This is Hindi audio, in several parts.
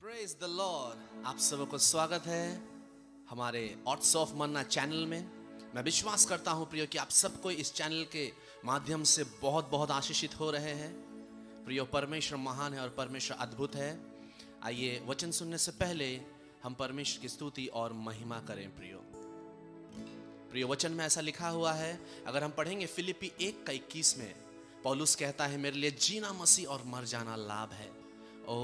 Praise the Lord. आप सबको स्वागत है हमारे ऑट्स ऑफ मन्ना चैनल में। मैं विश्वास करता हूं प्रियो कि आप सबको इस चैनल के माध्यम से बहुत बहुत आशीषित हो रहे हैं। प्रियो, परमेश्वर महान है और परमेश्वर अद्भुत है। आइए वचन सुनने से पहले हम परमेश्वर की स्तुति और महिमा करें। प्रियो, वचन में ऐसा लिखा हुआ है, अगर हम पढ़ेंगे फिलिप्पी 1:21 में, पौलुस कहता है, मेरे लिए जीना मसीह और मर जाना लाभ है। ओ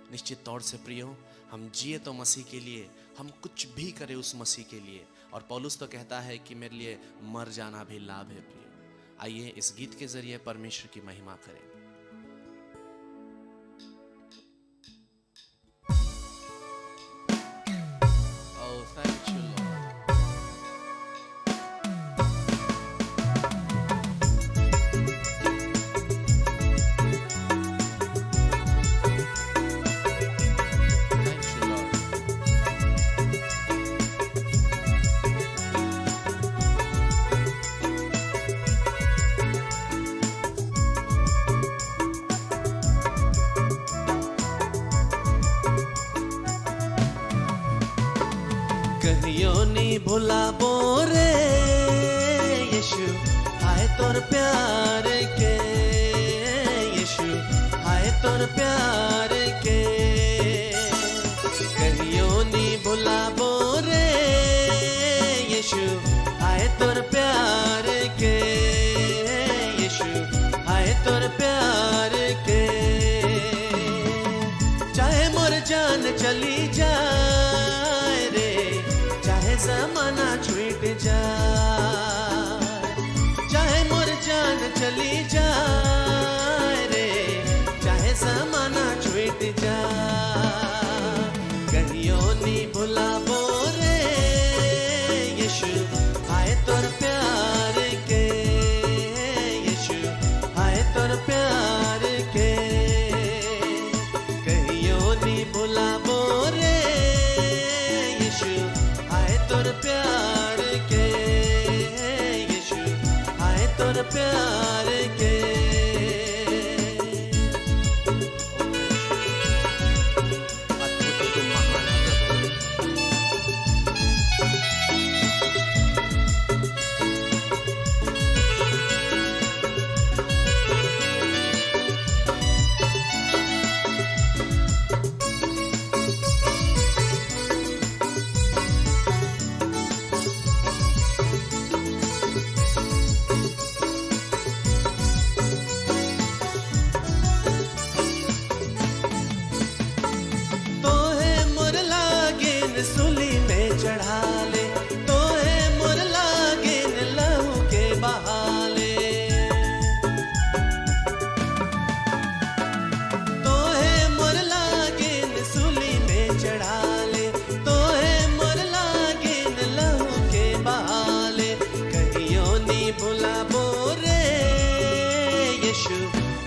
निश्चित तौर से प्रियो, हम जिए तो मसीह के लिए, हम कुछ भी करें उस मसीह के लिए। और पौलुस तो कहता है कि मेरे लिए मर जाना भी लाभ है। प्रियो, आइए इस गीत के जरिए परमेश्वर की महिमा करें। कहियो नी भुलाबो रे यीशु, हाय तोर प्यार के यीशु, हाय तोर प्यार के। कहियो नी भुलाबो रे यीशु, हाय तोर प्यार के यीशु, हाय तोर प्यार के। चाहे मोर जान चली जाए रे, चाहे जमाना छूट जाए, चाहे मोर जान चली जाए रे, चाहे जमाना छूट जाए। कहियो नी भुलाबो रे यीशु, हाय तोर प्यार के यीशु, हाय तोर प्यार के। कहियो नी भुलाबो रे यीशु, हाय तोर प्यार के यीशु, हाय तोर प्यार के। अद्भुत तुम महान है सुली में चढ़ा ले, तो है मोर लागे लहू के बहाले। तो है मोर लागे सुली में चढ़ा ले, तो है मोर लागे लहू के बहाले। कहियो नी भुलाबो रे यीशु,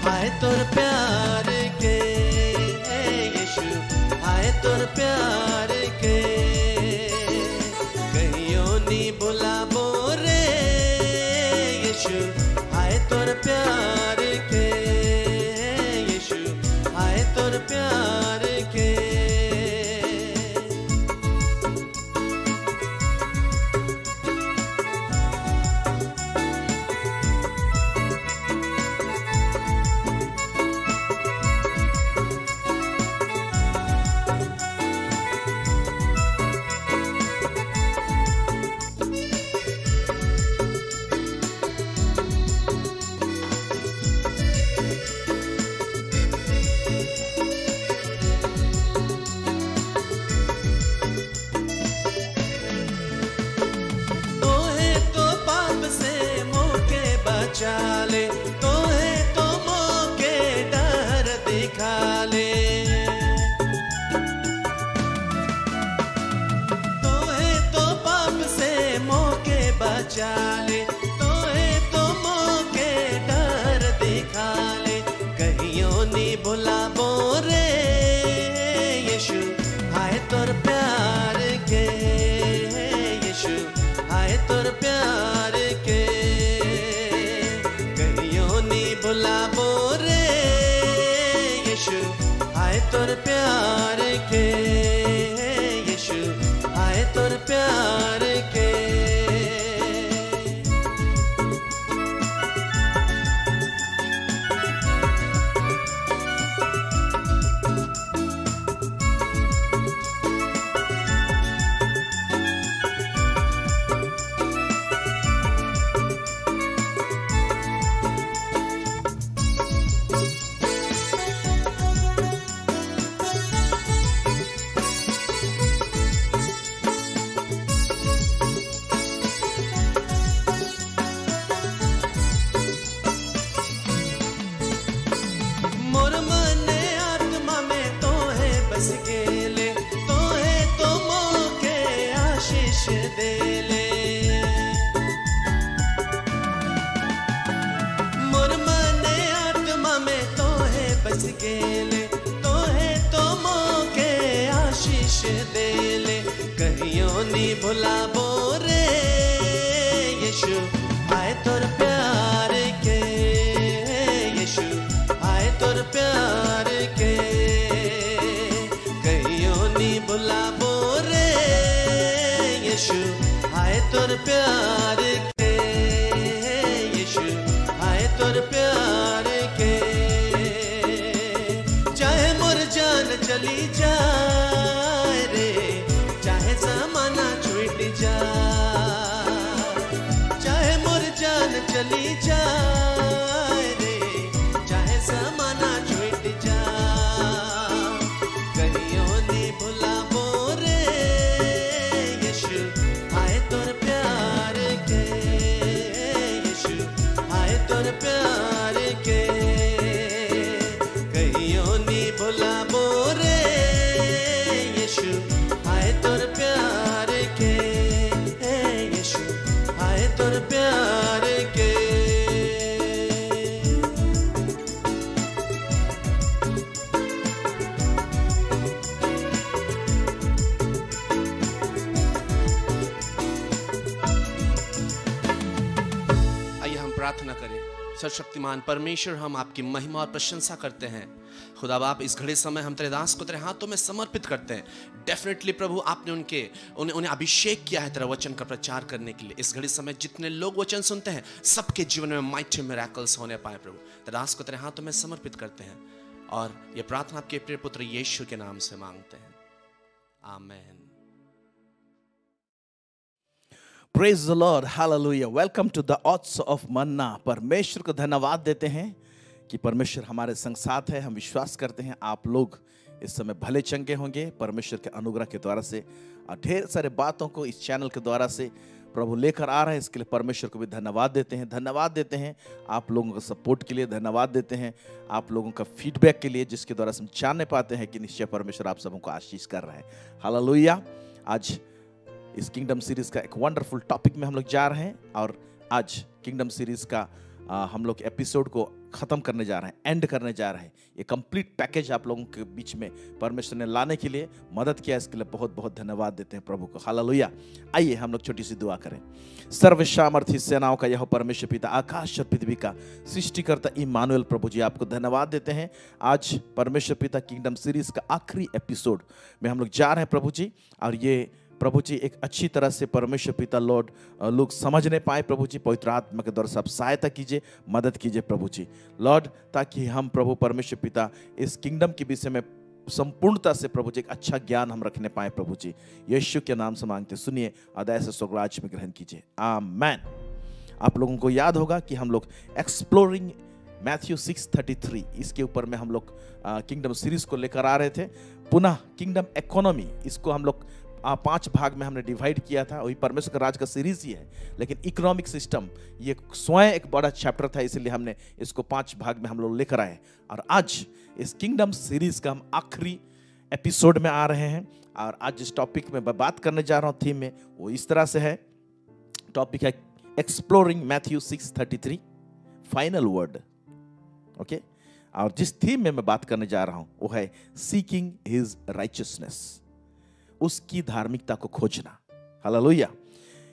हाय तोर प्यार के यीशु, हाय तोर प्यार के। कहियो नी भुलाबो रे यीशु, हाय तोर प्यार के यीशु, हाय तोर प्यार के। चाले तो है तो मौके डर दिखा ले, तो है तो पाप से मौके बचा ले, तो है तो मौके डर दिखा ले। कहियो नी भुलाबो रे यीशु, हाय तोर प्यार के यीशु, हाय तोर प्यार के। भुलाबो रे यीशु, आए तोर प्यार के, यीशु आए तोर प्यार के। भुलाबो रे यीशु आए तोर प्यार के, यीशु आए तोर प्यार के। कहियो नी भुलाबो रे यीशु आए तोर प्यार के, यीशु आए तोर प्यार के। चाहे मोर जान चली जाए रे, चाहे जमाना छूट जाए, चाहे मोर जान चली जाए रे, चाहे जमाना छूट जाए। कहियो नी भुलाबो रे यीशु आए तोर प्यार के, यीशु आए तोर प्यार के। कहियो नी भुलाबो रे यीशु आए तोर प्यार के, यीशु आए तोर प्यार के। आइए हम प्रार्थना करें। सर्वशक्तिमान परमेश्वर, हम आपकी महिमा और प्रशंसा करते हैं। खुदा बाप, इस घड़ी समय हम तेरे दास को तेरे हाथों में समर्पित करते हैं। डेफिनेटली प्रभु, आपने उन्हें अभिषेक किया है तेरा वचन का प्रचार करने के लिए। इस घड़ी समय जितने लोग वचन सुनते हैं, सबके जीवन में माइटी मिरेकल्स होने पाए प्रभु। तेरे दास को तेरे हाथों में समर्पित करते हैं और ये प्रार्थना आपके प्रिय पुत्र यीशु के नाम से मांगते हैं, amen. Praise the Lord, hallelujah. Welcome to the oats of manna. परमेश्वर को धन्यवाद देते हैं कि परमेश्वर हमारे संग साथ है। हम विश्वास करते हैं आप लोग इस समय भले चंगे होंगे परमेश्वर के अनुग्रह के द्वारा से, और ढेर सारे बातों को इस चैनल के द्वारा से प्रभु लेकर आ रहे हैं। इसके लिए परमेश्वर को भी धन्यवाद देते हैं। धन्यवाद देते हैं आप लोगों का सपोर्ट के लिए, धन्यवाद देते हैं आप लोगों का फीडबैक के लिए, जिसके द्वारा से हम जानने पाते हैं कि निश्चय परमेश्वर आप सबों को आशीष कर रहे हैं। हालेलुया। आज इस किंगडम सीरीज का एक वंडरफुल टॉपिक में हम लोग जा रहे हैं, और आज किंगडम सीरीज का हम लोग एपिसोड को ख़त्म करने जा रहे हैं, एंड करने जा रहे हैं। ये कंप्लीट पैकेज आप लोगों के बीच में परमेश्वर ने लाने के लिए मदद किया, इसके लिए बहुत बहुत धन्यवाद देते हैं प्रभु को। हालेलुया। आइए हम लोग छोटी सी दुआ करें। सर्वसामर्थी सेनाओं का यह परमेश्वर पिता, आकाश और पृथ्वी का सृष्टिकर्ता इम्मानुएल, प्रभु जी आपको धन्यवाद देते हैं। आज परमेश्वर पिता किंगडम सीरीज का आखिरी एपिसोड में हम लोग जा रहे हैं प्रभु जी, और ये प्रभु जी एक अच्छी तरह से परमेश्वर पिता लॉर्ड लोग समझने पाए प्रभु जी। पवित्र आत्मा के द्वारा सब सहायता कीजिए, मदद कीजिए प्रभु जी लॉर्ड, ताकि हम प्रभु परमेश्वर पिता इस किंगडम के विषय में संपूर्णता से प्रभु जी एक अच्छा ज्ञान हम रखने पाए प्रभु जी। यीशु के नाम से मांगते सुनिए, अदय से स्वर्गराज में ग्रहण कीजिए, आमेन। आप लोगों को याद होगा कि हम लोग एक्सप्लोरिंग मैथ्यू 6:33 इसके ऊपर में हम लोग किंगडम सीरीज को लेकर आ रहे थे। पुनः किंगडम इकोनॉमी, इसको हम लोग 5 भाग में हमने डिवाइड किया था। वही परमेश्वर का राज का सीरीज ही है, लेकिन इकोनॉमिक सिस्टम ये स्वयं एक बड़ा चैप्टर था, इसलिए हमने इसको 5 भाग में हम लोग लेकर आए। और आज इस किंगडम सीरीज का हम आखिरी एपिसोड में आ रहे हैं, और आज जिस टॉपिक में मैं बात करने जा रहा हूँ थीम में, वो इस तरह से है। टॉपिक है exploring Matthew 6:33 final word, okay. और जिस थीम में मैं बात करने जा रहा हूँ वो है सीकिंग हिज राइचियसनेस, उसकी धार्मिकता को खोजना। हालेलुया।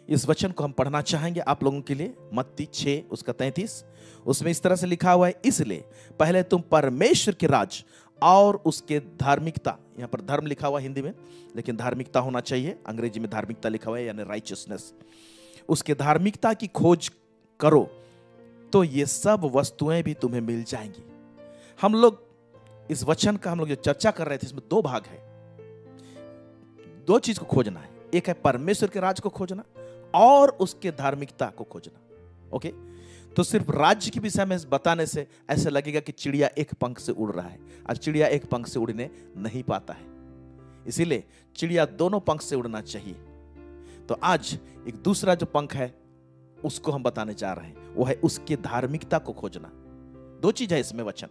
इस वचन को हम पढ़ना चाहेंगे आप लोगों के लिए। मत्ती 6 उसका 33, उसमें इस तरह से लिखा हुआ है, इसलिए पहले तुम परमेश्वर के राज और उसके धार्मिकता, यहाँ पर धर्म लिखा हुआ है हिंदी में, लेकिन धार्मिकता होना चाहिए, अंग्रेजी में धार्मिकता लिखा हुआ है यानी राइचियसनेस, उसके धार्मिकता की खोज करो तो ये सब वस्तुएं भी तुम्हें मिल जाएंगी। हम लोग इस वचन का हम लोग जो चर्चा कर रहे थे इसमें दो भाग है। दो चीज को खोजना है, एक है परमेश्वर के राज को खोजना और उसके धार्मिकता को खोजना। ओके, तो सिर्फ राज्य के विषय में बताने से ऐसे लगेगा कि चिड़िया एक पंख से उड़ रहा है। आज चिड़िया एक पंख से उड़ने नहीं पाता है, इसीलिए चिड़िया दोनों पंख से उड़ना चाहिए। तो आज एक दूसरा जो पंख है उसको हम बताने जा रहे हैं, वो है उसकी धार्मिकता को खोजना। दो चीज है इसमें वचन,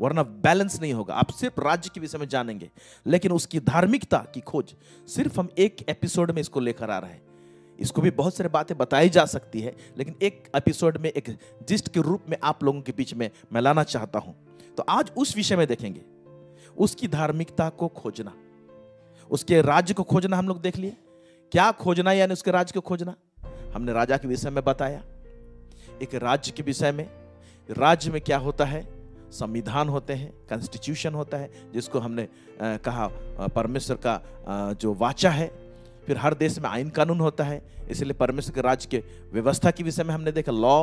वरना बैलेंस नहीं होगा। आप सिर्फ राज्य के विषय में जानेंगे, लेकिन उसकी धार्मिकता की खोज सिर्फ हम एक एपिसोड में इसको लेकर आ रहे हैं। इसको भी बहुत सारी बातें बताई जा सकती है, लेकिन एक एपिसोड में एक जिस्ट के रूप में आप लोगों के बीच में मैं लाना चाहता हूं। तो आज उस विषय में देखेंगे, उसकी धार्मिकता को खोजना, उसके राज्य को खोजना। हम लोग देख लिए क्या खोजना, यानी उसके राज्य को खोजना। हमने राजा के विषय में बताया, एक राज्य के विषय में। राज्य में क्या होता है, संविधान होते हैं, कॉन्स्टिट्यूशन होता है, जिसको हमने कहा परमेश्वर का जो वाचा है। फिर हर देश में आईन कानून होता है, इसलिए परमेश्वर के राज्य के व्यवस्था के विषय में हमने देखा, लॉ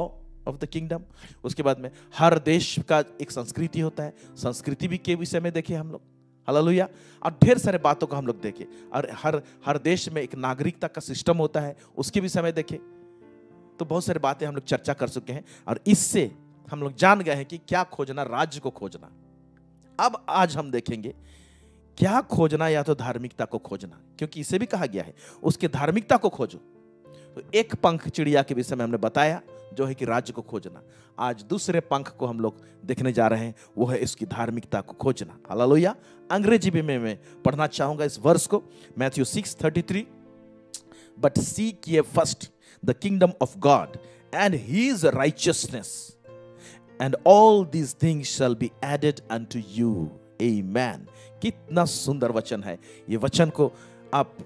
ऑफ द किंगडम। उसके बाद में हर देश का एक संस्कृति होता है, संस्कृति भी के विषय में देखे हम लोग, हालेलुया। और ढेर सारे बातों को हम लोग देखे, और हर देश में एक नागरिकता का सिस्टम होता है, उसके विषय में देखे। तो बहुत सारी बातें हम लोग चर्चा कर चुके हैं, और इससे हम लोग जान गए हैं कि क्या खोजना, राज्य को खोजना। अब आज हम देखेंगे क्या खोजना, या तो धार्मिकता को खोजना, क्योंकि इसे भी कहा गया है उसके धार्मिकता को खोजो। तो एक पंख चिड़िया के विषय में हमने बताया, जो है कि राज्य को खोजना। आज दूसरे पंख को हम लोग देखने जा रहे हैं, वो है इसकी धार्मिकता को खोजना। हालेलुया। अंग्रेजी में मैं पढ़ना चाहूंगा इस वर्स को, Matthew 6:33, but seek ye first the kingdom of God and his righteousness, and all these things shall be added unto you. Amen. कितना सुंदर वचन है ये। वचन को आप,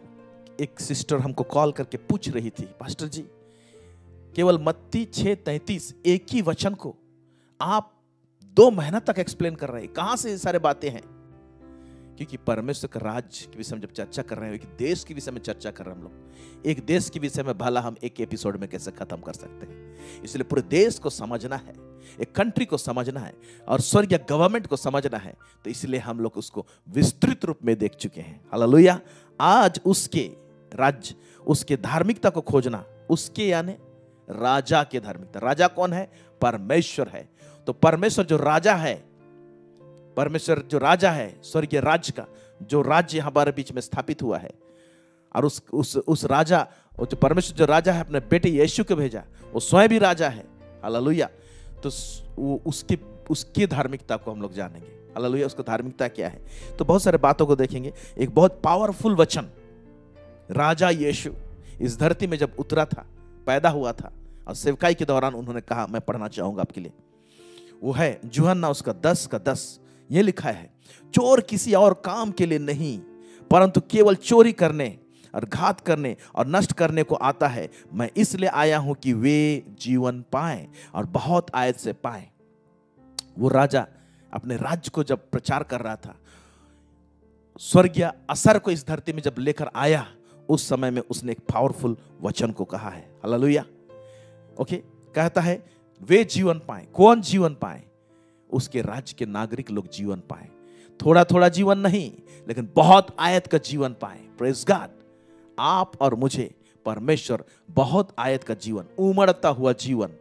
एक सिस्टर हमको कॉल करके पूछ रही थी, पास्टर जी केवल मत्ती 6:33 एक ही वचन को आप 2 महीना तक एक्सप्लेन कर रहे हैं, कहां से ये सारे बातें हैं? क्योंकि परमेश्वर का राज्य के विषय में जब चर्चा कर रहे हैं, एक देश के विषय में चर्चा कर रहे हैं हम लोग, एक देश के विषय में भला हम एक एपिसोड में कैसे खत्म कर सकते हैं? इसलिए पूरे देश को समझना है, एक कंट्री को समझना है, और स्वर्गीय गवर्नमेंट को समझना है। तो इसलिए हम लोग उसको विस्तृत रूप में देख चुके हैं। हालेलुया। आज उसके राज्य, उसके धार्मिकता को खोजना, उसके यानी राजा के धार्मिकता। राजा कौन है? परमेश्वर है। तो परमेश्वर जो राजा है, परमेश्वर जो राजा है स्वर्गीय राज्य का, जो राज्य हमारे बीच में स्थापित हुआ है, और उस राजा, जो परमेश्वर जो राजा है अपने बेटे यीशु को भेजा, वो स्वयं भी राजा है। हालेलुया। तो उसकी धार्मिकता को हम लोग जानेंगे। हालेलुया। उसकी धार्मिकता क्या है, तो बहुत सारे बातों को देखेंगे। एक बहुत पावरफुल वचन, राजा यीशु इस धरती में जब उतरा था, पैदा हुआ था, और सेवकाई के दौरान उन्होंने कहा, मैं पढ़ना चाहूंगा आपके लिए, वो है यूहन्ना उसका 10:10। ये लिखा है, चोर किसी और काम के लिए नहीं, परंतु केवल चोरी करने और घात करने और नष्ट करने को आता है। मैं इसलिए आया हूं कि वे जीवन पाएं और बहुत आयत से पाएं। वो राजा अपने राज्य को जब प्रचार कर रहा था, स्वर्गीय असर को इस धरती में जब लेकर आया, उस समय में उसने एक पावरफुल वचन को कहा है। हालेलुया। ओके, कहता है वे जीवन पाएं। कौन जीवन पाए? उसके राज्य के नागरिक लोग जीवन पाए। थोड़ा थोड़ा जीवन नहीं, लेकिन बहुत आयत का जीवन पाए। Praise God. आप और मुझे परमेश्वर बहुत आयत का जीवन, उमड़ता हुआ जीवन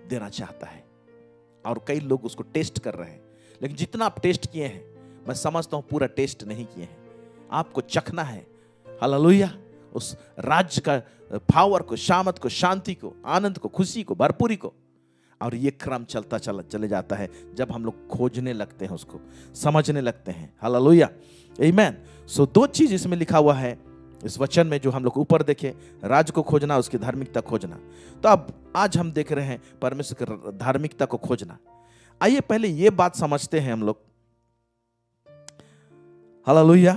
देना चाहता है, और कई लोग उसको टेस्ट कर रहे हैं। लेकिन जितना आप टेस्ट किए हैं, मैं समझता हूं पूरा टेस्ट नहीं किए हैं। आपको चखना है, हालेलुया, उस राज्य का पावर को, शामत को, शांति को, आनंद को, खुशी को, भरपूरी को। और ये क्रम चलता चले जाता है जब हम लोग खोजने लगते हैं, उसको समझने लगते हैं। हालेलुया, आमीन। सो 2 चीज इसमें लिखा हुआ है इस वचन में, जो हम लोग ऊपर देखे, राज्य को खोजना, उसकी धार्मिकता खोजना। तो अब आज हम देख रहे हैं परमेश्वर की धार्मिकता को खोजना। आइए पहले ये बात समझते हैं हम लोग, हालेलुया,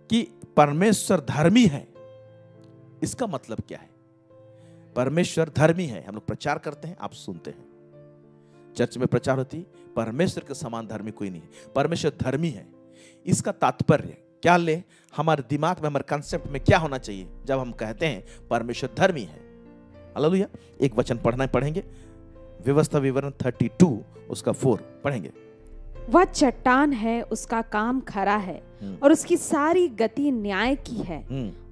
कि परमेश्वर धर्मी है। इसका मतलब क्या है? परमेश्वर धर्मी है, हम लोग प्रचार करते हैं, आप सुनते हैं, चर्च में प्रचार होती, परमेश्वर के समान धर्मी कोई नहीं है, परमेश्वर धर्मी है। इसका तात्पर्य क्या ले, हमारे दिमाग में, हमारे कंसेप्ट में क्या होना चाहिए जब हम कहते हैं परमेश्वर धर्मी है? हालेलुया। एक वचन पढ़ेंगे, व्यवस्था विवरण 32 उसका 4 पढ़ेंगे। वह चट्टान है, उसका काम खरा है और उसकी सारी गति न्याय की है।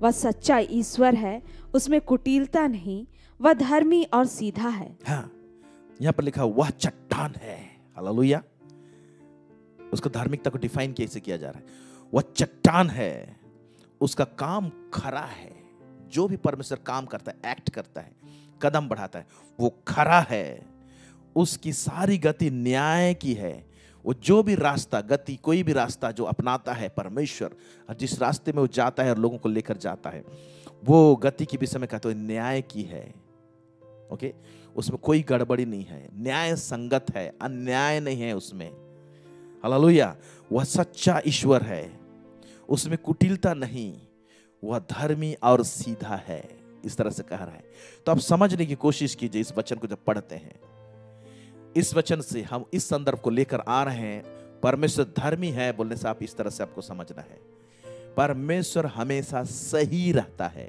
वह सच्चा ईश्वर है, उसमें कुटिलता नहीं, वह धर्मी और सीधा है। हाँ, यहाँ पर लिखा वह चट्टान है। हालेलुया। उसको धार्मिकता को डिफाइन कैसे किया जा रहा है? वह चट्टान है, उसका काम खरा है। जो भी परमेश्वर काम करता है, एक्ट करता है, कदम बढ़ाता है, वो खरा है। उसकी सारी गति न्याय की है। वो जो भी रास्ता, गति, कोई भी रास्ता जो अपनाता है परमेश्वर, और जिस रास्ते में वो जाता है और लोगों को लेकर जाता है, वो गति के विषय में कहते हैं न्याय की है। ओके, उसमें कोई गड़बड़ी नहीं है, न्याय संगत है, अन्याय नहीं है उसमें। हालेलुया। वह सच्चा ईश्वर है, उसमें कुटिलता नहीं, वह धर्मी और सीधा है। इस तरह से कह रहा है। तो आप समझने की कोशिश कीजिए इस वचन को जब पढ़ते हैं। इस वचन से हम इस संदर्भ को लेकर आ रहे हैं, परमेश्वर धर्मी है बोलने से आप इस तरह से आपको समझना है, परमेश्वर हमेशा सही रहता है,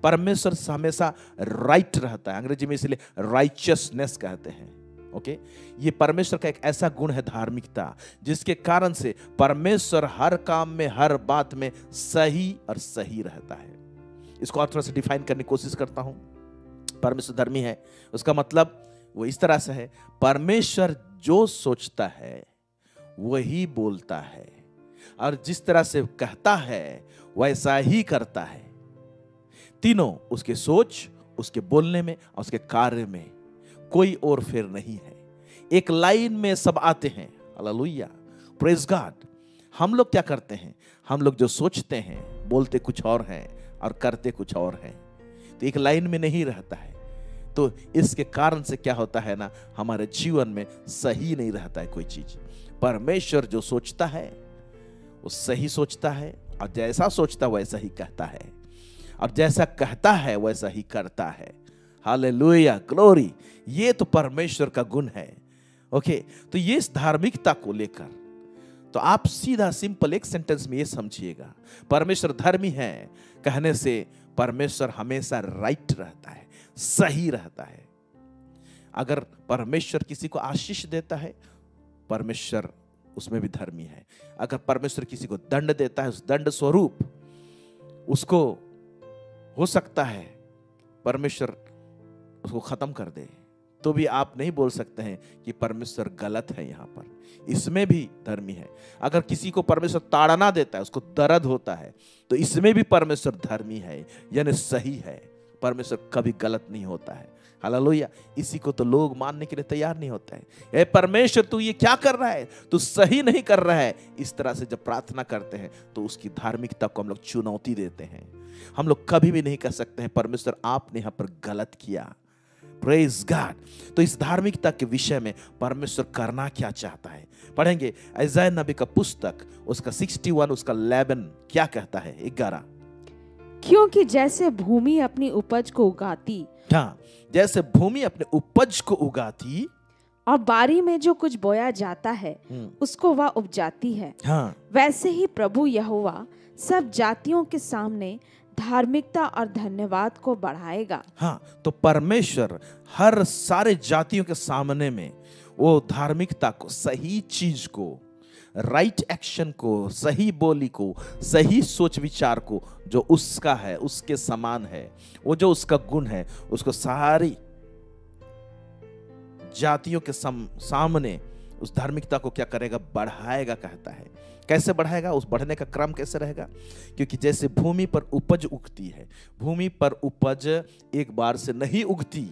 परमेश्वर हमेशा राइट रहता है। अंग्रेजी में इसलिए राइचियसनेस कहते हैं। ओके, ये परमेश्वर का एक ऐसा गुण है, धार्मिकता, जिसके कारण से परमेश्वर हर काम में, हर बात में सही और सही रहता है। इसको और थोड़ा सा डिफाइन करने की कोशिश करता हूं। परमेश्वर धर्मी है, उसका मतलब वो इस तरह से है, परमेश्वर जो सोचता है वही बोलता है, और जिस तरह से कहता है वैसा ही करता है। तीनों, उसके सोच, उसके बोलने में और उसके कार्य में कोई और फेर नहीं है। एक लाइन में सब आते हैं। Hallelujah, praise God. हम लोग क्या करते हैं? हम लोग जो सोचते हैं, बोलते कुछ और हैं और करते कुछ और हैं, तो एक लाइन में नहीं रहता है। तो इसके कारण से क्या होता है ना, हमारे जीवन में सही नहीं रहता है कोई चीज। परमेश्वर जो सोचता है वो सही सोचता है, और जैसा सोचता है वैसा ही कहता है, और जैसा कहता है वैसा ही करता है। Hallelujah, glory. ये तो परमेश्वर का गुण है। ओके, तो ये इस धार्मिकता को लेकर तो आप सीधा सिंपल एक सेंटेंस में ये समझिएगा, परमेश्वर धर्मी है कहने से परमेश्वर हमेशा राइट रहता है, सही रहता है। अगर परमेश्वर किसी को आशीष देता है, परमेश्वर उसमें भी धर्मी है। अगर परमेश्वर किसी को दंड देता है, उस दंड स्वरूप उसको हो सकता है परमेश्वर उसको खत्म कर दे, तो भी आप नहीं बोल सकते हैं कि परमेश्वर गलत है। यहां पर इसमें भी धर्मी है। अगर किसी को परमेश्वर ताड़ना देता है, उसको दर्द होता है, तो इसमें भी परमेश्वर धर्मी है, यानी सही है। परमेश्वर कभी गलत नहीं होता है। हालेलुया। इसी को तो लोग मानने के लिए तैयार नहीं होते हैं। ए परमेश्वर, तू ये क्या कर रहा है, तू सही नहीं कर रहा है। इस तरह से जब प्रार्थना करते हैं तो उसकी धार्मिकता को हम लोग चुनौती देते हैं। हम लोग कभी भी नहीं कह सकते हैं परमेश्वर आपने यहां पर गलत किया। Praise God. तो इस धार्मिकता के विषय में परमेश्वर करना क्या चाहता है, पढ़ेंगे यशायाह नबी का पुस्तक, उसका 61 उसका 11 क्या कहता है, 11। क्योंकि जैसे भूमि अपनी उपज को उगाती, हाँ, जैसे भूमि अपने उपज को उगाती और बारी में जो कुछ बोया जाता है उसको वह उपजाती है, हाँ, वैसे ही प्रभु यहोवा सब जातियों के सामने धार्मिकता और धन्यवाद को बढ़ाएगा। हाँ, तो परमेश्वर हर सारे जातियों के सामने में वो धार्मिकता को, सही चीज को, राइट एक्शन को, सही बोली को, सही सोच विचार को, जो उसका है, उसके समान है, वो जो उसका गुण है, उसको सारी जातियों के सामने उस धार्मिकता को क्या करेगा, बढ़ाएगा कहता है। कैसे बढ़ाएगा, उस बढ़ने का क्रम कैसे रहेगा? क्योंकि जैसे भूमि पर उपज उगती है, भूमि पर उपज एक बार से नहीं उगती,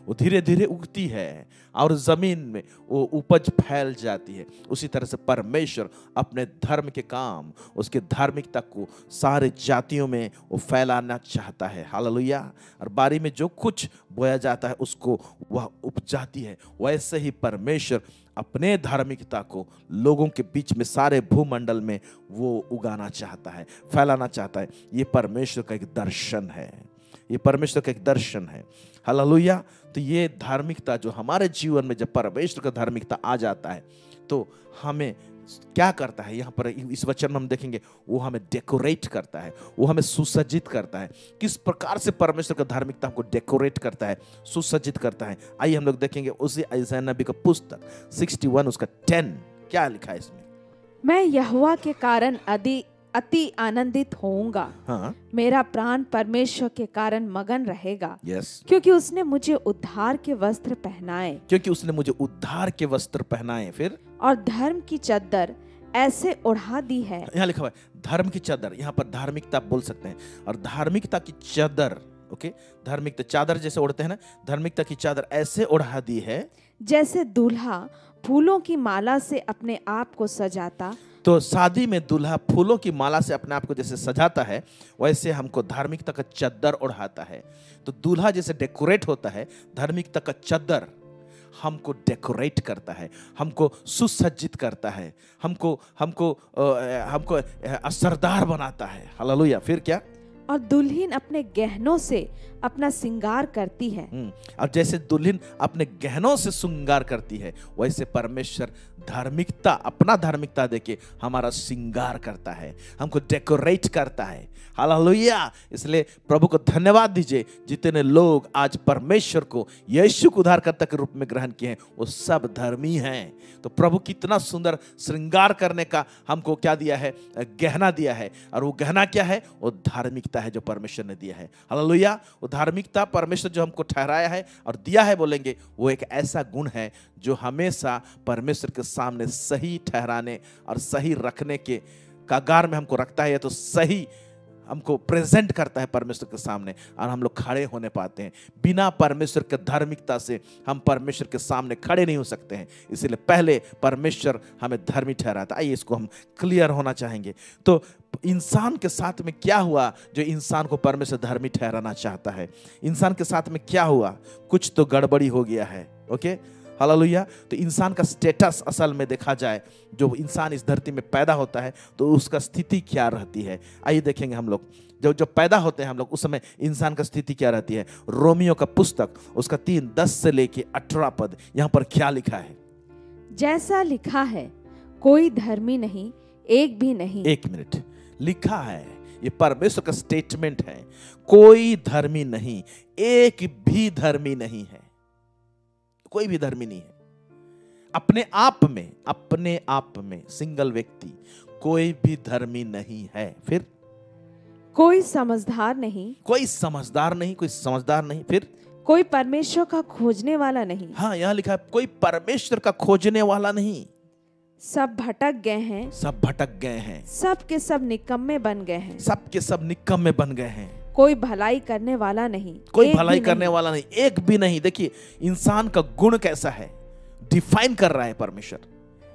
वो धीरे धीरे उगती है और जमीन में वो उपज फैल जाती है। उसी तरह से परमेश्वर अपने धर्म के काम, उसके धार्मिकता को सारे जातियों में वो फैलाना चाहता है। हालेलुया। और बारी में जो कुछ बोया जाता है उसको वह उपजाती है। वैसे ही परमेश्वर अपने धार्मिकता को लोगों के बीच में, सारे भूमंडल में वो उगाना चाहता है, फैलाना चाहता है। ये परमेश्वर का एक दर्शन है। ये परमेश्वर का एक दर्शन है। हालेलुया। तो ये धार्मिकता जो हमारे जीवन में, जब परमेश्वर का धार्मिकता आ जाता है तो हमें क्या करता है, यहाँ पर इस वचन में हम देखेंगे, वो हमें डेकोरेट करता है, वो हमें सुसज्जित करता है। किस प्रकार से परमेश्वर का धार्मिकता हमको डेकोरेट करता है, सुसज्जित करता है। आइए हम लोग देखेंगे उसी यशायाह नबी का पुस्तक 61 उसका 10 क्या लिखा है इसमें। मैं यहोवा के कारण अति आनंदित होऊंगा। हाँ, मेरा प्राण परमेश्वर के कारण मगन रहेगा। यस, क्योंकि उसने मुझे उद्धार के वस्त्र पहनाए क्योंकि उसने मुझे उद्धार के वस्त्र पहनाए। फिर और धर्म की चद्दर ऐसे ओढ़ा दी है। यहाँ लिखा हुआ है धर्म की चादर, यहाँ पर धार्मिकता आप बोल सकते हैं। और धार्मिकता की चादर, ओके, धार्मिकता चादर जैसे ओढ़ते हैं ना, धार्मिकता की चादर ऐसे ओढ़ा दी है जैसे दूल्हा फूलों की माला से अपने आप को सजाता। तो शादी में दूल्हा फूलों की माला से अपने आप को जैसे सजाता है, वैसे हमको धार्मिकता का चद्दर ओढ़ाता है। तो दूल्हा जैसे डेकोरेट होता है, धार्मिकता का चद्दर हमको डेकोरेट करता है, हमको सुसज्जित करता है, हमको हमको हमको असरदार बनाता है। हालेलुया। फिर क्या? और दुल्हन अपने गहनों से अपना श्रृंगार करती है। और जैसे दुल्हन अपने गहनों से श्रृंगार करती है, वैसे परमेश्वर धार्मिकता, अपना धार्मिकता देके हमारा श्रृंगार करता है, हमको डेकोरेट करता है। हालेलुया। इसलिए प्रभु को धन्यवाद दीजिए, जितने लोग आज परमेश्वर को यीशु को उद्धारकर्ता के रूप में ग्रहण किए हैं, वो सब धर्मी हैं। तो प्रभु कितना सुंदर श्रृंगार करने का हमको क्या दिया है, गहना दिया है। और वो गहना क्या है? वो धार्मिकता है जो परमेश्वर ने दिया है। हालेलुया। वो धार्मिकता परमेश्वर जो हमको ठहराया है और दिया है, बोलेंगे वो एक ऐसा गुण है जो हमेशा परमेश्वर के सामने सही ठहराने और सही रखने के कगार में हमको रखता है। तो सही हमको प्रेजेंट करता है परमेश्वर के सामने, और हम लोग खड़े होने पाते हैं। बिना परमेश्वर के धार्मिकता से हम परमेश्वर के सामने खड़े नहीं हो सकते हैं। इसलिए पहले परमेश्वर हमें धर्मी ठहराता। आइए इसको हम क्लियर होना चाहेंगे। तो इंसान के साथ में क्या हुआ जो इंसान को परमेश्वर धर्मी ठहराना चाहता है? इंसान के साथ में क्या हुआ? कुछ तो गड़बड़ी हो गया है। Okay, hallelujah. तो इंसान का स्टेटस असल में देखा जाए, जो इंसान इस धरती में पैदा होता है तो उसका स्थिति क्या रहती है। आइए देखेंगे हम लोग, जो पैदा होते हैं हम लोग, उस समय इंसान का स्थिति क्या रहती है। रोमियो का पुस्तक उसका 3:10 से लेके 18 पद, यहाँ पर क्या लिखा है? जैसा लिखा है, कोई धर्मी नहीं, एक भी नहीं। एक मिनट, लिखा है, ये परमेश्वर का स्टेटमेंट है। कोई धर्मी नहीं, एक भी धर्मी नहीं है। कोई भी धर्मी नहीं है। अपने आप में सिंगल व्यक्ति कोई भी धर्मी नहीं है। फिर कोई समझदार नहीं, कोई समझदार नहीं। फिर कोई परमेश्वर का खोजने वाला नहीं। हाँ, यहाँ लिखा है कोई परमेश्वर का खोजने वाला नहीं। सब भटक गए हैं, सब के सब निकम्मे बन गए हैं। कोई भलाई करने वाला नहीं, एक भी नहीं। देखिए इंसान का गुण कैसा है, डिफाइन कर रहा है परमेश्वर।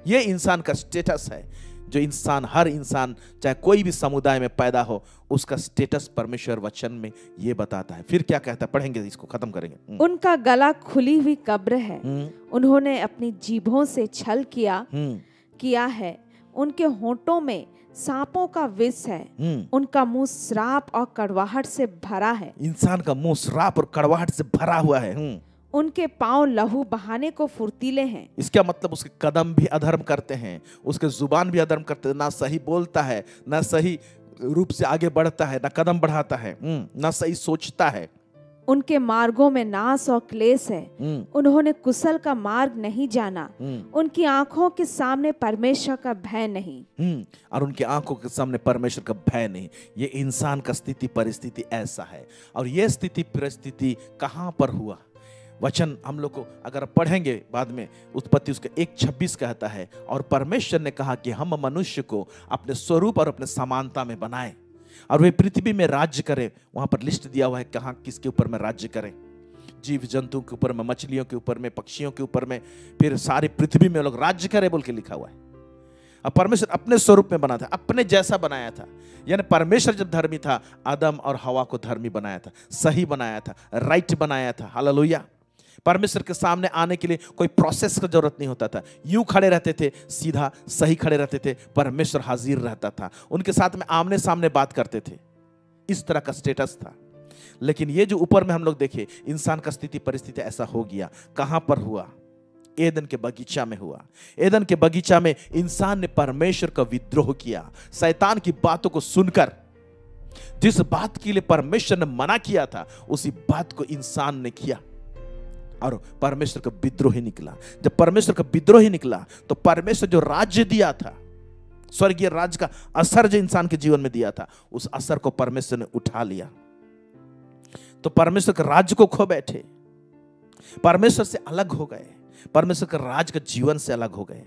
ये इंसान का स्टेटस है, जो इंसान, हर इंसान चाहे कोई भी समुदाय में पैदा हो, उसका स्टेटस परमेश्वर वचन में ये बताता है। फिर क्या कहता है, पढ़ेंगे, इसको खत्म करेंगे। उनका गला खुली हुई कब्र है, उन्होंने अपनी जीभों से छल किया है, उनके होंठों में सांपों का विष है, उनका मुंह श्राप और कड़वाहट से भरा है। इंसान का मुंह श्राप और कड़वाहट से भरा हुआ है। उनके पांव लहू बहाने को फुर्तीले हैं। इसका मतलब उसके कदम भी अधर्म करते हैं, उसके जुबान भी अधर्म करते हैं। ना सही बोलता है, ना सही रूप से आगे बढ़ता है, ना कदम बढ़ाता है, ना सही सोचता है। उनके मार्गों में नाश और क्लेश है, उन्होंने कुशल का मार्ग नहीं जाना। उनकी आंखों के सामने परमेश्वर का भय नहीं। और उनकी आंखों के सामने परमेश्वर का भय नहीं। ये इंसान का स्थिति परिस्थिति ऐसा है। और ये स्थिति परिस्थिति कहाँ पर हुआ? वचन हम लोग को अगर पढ़ेंगे बाद में, उत्पत्ति उसके 1:26 कहता है, और परमेश्वर ने कहा कि हम मनुष्य को अपने स्वरूप और अपने समानता में बनाए और वे पृथ्वी में राज्य करें। वहां पर लिस्ट दिया हुआ है कहाँ किसके ऊपर में राज्य करें। जीव जंतु के ऊपर में, मछलियों के ऊपर में, पक्षियों के ऊपर में, फिर सारी पृथ्वी में लोग राज्य करें बोल के लिखा हुआ है। अब परमेश्वर अपने स्वरूप में बना था, अपने जैसा बनाया था। यानी परमेश्वर जब धर्मी था, आदम और हवा को धर्मी बनाया था, सही बनाया था, राइट बनाया था। हालेलुया। परमेश्वर के सामने आने के लिए कोई प्रोसेस की जरूरत नहीं होता था। यूं खड़े रहते थे, सीधा सही खड़े रहते थे, परमेश्वर हाजिर रहता था, उनके साथ में आमने सामने बात करते थे। इस तरह का स्टेटस था। लेकिन ये जो ऊपर में हम लोग देखे, इंसान का स्थिति परिस्थिति ऐसा हो गया। कहां पर हुआ? एदन के बगीचा में हुआ। एदन के बगीचा में इंसान ने परमेश्वर का विद्रोह किया। शैतान की बातों को सुनकर, जिस बात के लिए परमेश्वर ने मना किया था, उसी बात को इंसान ने किया और परमेश्वर का विद्रोही निकला। जब परमेश्वर का विद्रोही निकला तो परमेश्वर जो राज्य दिया था, स्वर्गीय राज्य का असर जो इंसान के जीवन में दिया था, उस असर को परमेश्वर ने उठा लिया। तो परमेश्वर के राज्य को खो बैठे, परमेश्वर से अलग हो गए, परमेश्वर के राज के जीवन से अलग हो गए।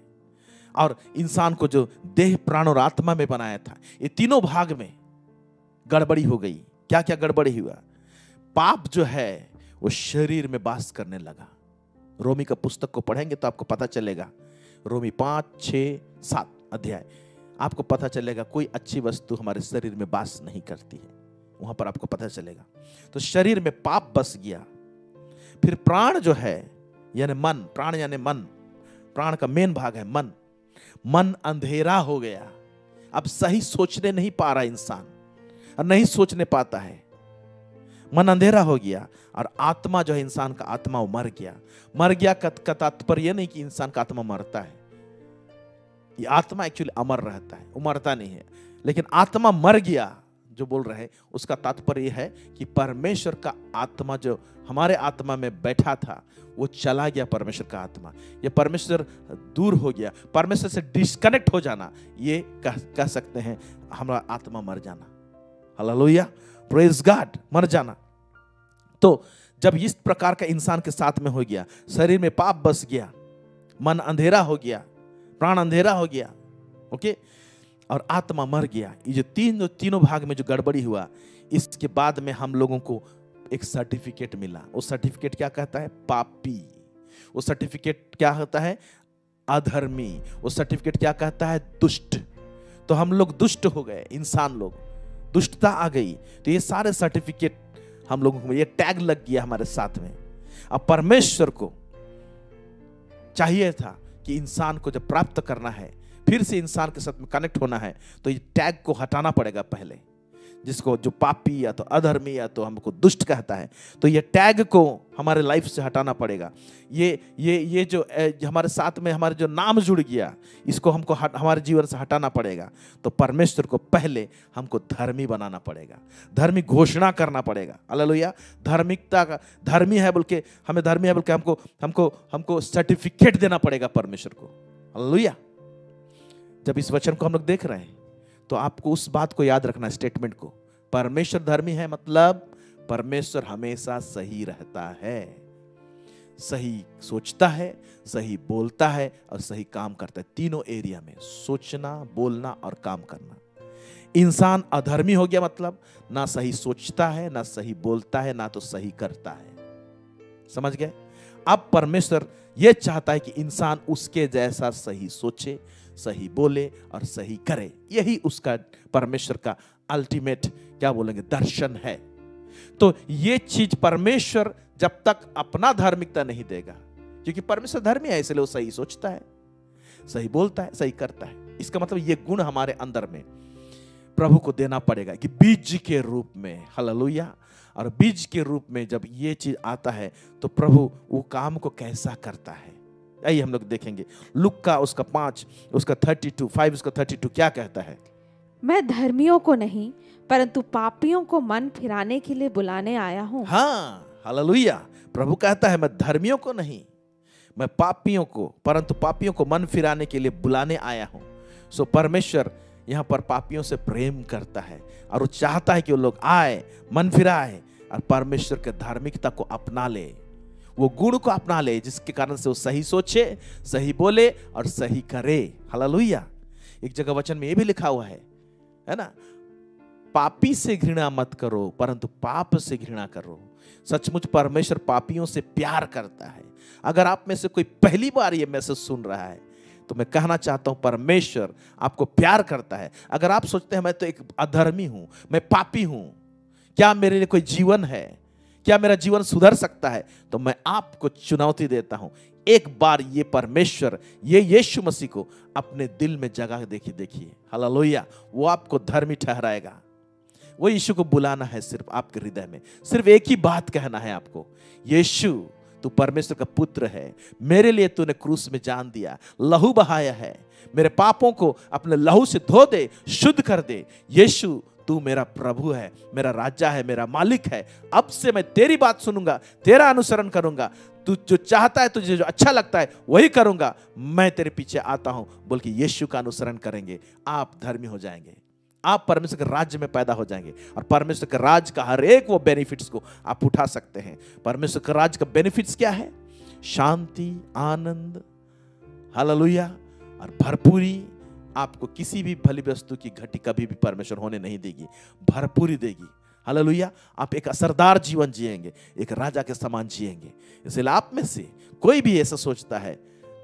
और इंसान को जो देह, प्राण और आत्मा में बनाया था, ये तीनों भाग में गड़बड़ी हो गई। क्या क्या गड़बड़ी हुआ? पाप जो है वो शरीर में वास करने लगा। रोमी का पुस्तक को पढ़ेंगे तो आपको पता चलेगा। रोमी 5, 6, 7 अध्याय, आपको पता चलेगा कोई अच्छी वस्तु हमारे शरीर में वास नहीं करती है। वहां पर आपको पता चलेगा। तो शरीर में पाप बस गया। फिर प्राण जो है यानी मन, प्राण यानी मन, प्राण का मेन भाग है मन। मन अंधेरा हो गया। अब सही सोचने नहीं पा रहा इंसान, और नहीं सोचने पाता है। मन अंधेरा हो गया। और आत्मा जो है इंसान का आत्मा, वो मर गया। मर गया का तात्पर्य यह नहीं कि इंसान का आत्मा मरता है। ये आत्मा एक्चुअली अमर रहता है, वो मरता नहीं है। लेकिन आत्मा मर गया जो बोल रहे हैं, उसका तात्पर्य यह है कि परमेश्वर का आत्मा जो हमारे आत्मा में बैठा था, वो चला गया। परमेश्वर का आत्मा, ये परमेश्वर दूर हो गया। परमेश्वर से डिस्कनेक्ट हो जाना, ये कह सकते हैं हमारा आत्मा मर जाना। हालेलुया, प्रेज गॉड, मर जाना। तो जब इस प्रकार का इंसान के साथ में हो गया, शरीर में पाप बस गया, मन अंधेरा हो गया, प्राण अंधेरा हो गया, ओके, और आत्मा मर गया। ये जो तीनों भाग में जो गड़बड़ी हुआ, इसके बाद में हम लोगों को एक सर्टिफिकेट मिला। वो सर्टिफिकेट क्या कहता है? पापी। वो सर्टिफिकेट क्या होता है? अधर्मी। वो सर्टिफिकेट क्या कहता है? दुष्ट। तो हम लोग दुष्ट हो गए, इंसान लोग, दुष्टता आ गई। तो ये सारे सर्टिफिकेट हम लोगों को, ये टैग लग गया हमारे साथ में। अब परमेश्वर को चाहिए था कि इंसान को जब प्राप्त करना है, फिर से इंसान के साथ में कनेक्ट होना है, तो ये टैग को हटाना पड़ेगा पहले। जिसको जो पापी या तो अधर्मी या तो हमको दुष्ट कहता है, तो ये टैग को हमारे लाइफ से हटाना पड़ेगा। ये जो हमारे साथ में हमारे जो नाम जुड़ गया, इसको हमको हमारे जीवन से हटाना पड़ेगा। तो परमेश्वर को पहले हमको धर्मी बनाना पड़ेगा, धर्मी घोषणा करना पड़ेगा। हालेलुया। धार्मिकता का धर्मी है बोल के, हमें धर्मी है बोल के हमको सर्टिफिकेट देना पड़ेगा परमेश्वर को। हालेलुया। जब इस वचन को हम लोग देख रहे हैं, तो आपको उस बात को याद रखना, स्टेटमेंट को। परमेश्वर धर्मी है मतलब परमेश्वर हमेशा सही रहता है, सही सोचता है, सही बोलता है और सही काम करता है। तीनों एरिया में, सोचना, बोलना और काम करना। इंसान अधर्मी हो गया मतलब ना सही सोचता है, ना सही बोलता है, ना तो सही करता है। समझ गए? अब परमेश्वर यह चाहता है कि इंसान उसके जैसा सही सोचे, सही बोले और सही करे। यही उसका परमेश्वर का अल्टीमेट क्या बोलेंगे, दर्शन है। तो ये चीज परमेश्वर जब तक अपना धार्मिकता नहीं देगा, क्योंकि परमेश्वर धर्मी है, इसलिए वो सही सोचता है, सही बोलता है, सही करता है। इसका मतलब ये गुण हमारे अंदर में प्रभु को देना पड़ेगा कि बीज के रूप में। हालेलुया। और बीज के रूप में जब ये चीज आता है, तो प्रभु वो काम को कैसा करता है, आइए हम लोग देखेंगे। लूका का उसका 5 उसका 32 उसका 32 क्या कहता है? मैं धर्मियों को नहीं परंतु पापियों को मन फिराने के लिए बुलाने आया हूँ। हाँ, हालेलुया। प्रभु कहता है मैं धर्मियों को नहीं, मैं पापियों को, परंतु पापियों को मन फिराने के लिए बुलाने आया हूँ। सो परमेश्वर यहाँ पर पापियों से प्रेम करता है और वो चाहता है कि वो लोग आए, मन फिराए और परमेश्वर के धार्मिकता को अपना ले, वो गुण को अपना ले, जिसके कारण से वो सही सोचे, सही बोले और सही करे। हालेलुया। एक जगह वचन में ये भी लिखा हुआ है ना, पापी से घृणा मत करो परंतु पाप से घृणा करो। सचमुच परमेश्वर पापियों से प्यार करता है। अगर आप में से कोई पहली बार ये मैसेज सुन रहा है, तो मैं कहना चाहता हूं परमेश्वर आपको प्यार करता है। अगर आप सोचते हैं मैं तो एक अधर्मी हूं, मैं पापी हूं, क्या मेरे लिए कोई जीवन है, क्या मेरा जीवन सुधर सकता है, तो मैं आपको चुनौती देता हूं, एक बार ये परमेश्वर, ये यीशु मसीह को अपने दिल में जगह देखिए। हालेलुया। वो आपको धर्मी ठहराएगा, वो यीशु को बुलाना है सिर्फ आपके हृदय में, सिर्फ एक ही बात कहना है आपको, यीशु तू परमेश्वर का पुत्र है, मेरे लिए तूने क्रूस में जान दिया, लहू बहाया है, मेरे पापों को अपने लहू से धो दे, शुद्ध कर दे। यीशु तू मेरा प्रभु है, मेरा राजा है, मेरा मालिक है। अब से मैं तेरी बात सुनूंगा, तेरा अनुसरण करूंगा, तू जो चाहता है, तुझे जो अच्छा लगता है वही करूंगा, मैं तेरे पीछे आता हूं बोल के यीशु का अनुसरण करेंगे, आप धर्मी हो जाएंगे, आप परमेश्वर के राज्य में पैदा हो जाएंगे और परमेश्वर के राज्य का हर एक वो बेनिफिट्स को आप उठा सकते हैं। परमेश्वर के राज्य का बेनिफिट्स क्या है? शांति, आनंद, हालेलुया और भरपूरी। आपको किसी भी भली वस्तु की घटी कभी भी परमेश्वर होने नहीं देगी, भरपूरी देगी। हालेलुया। आप एक असरदार जीवन जिएंगे, एक राजा के समान जिएंगे। इसलिए आप में से कोई भी ऐसा सोचता है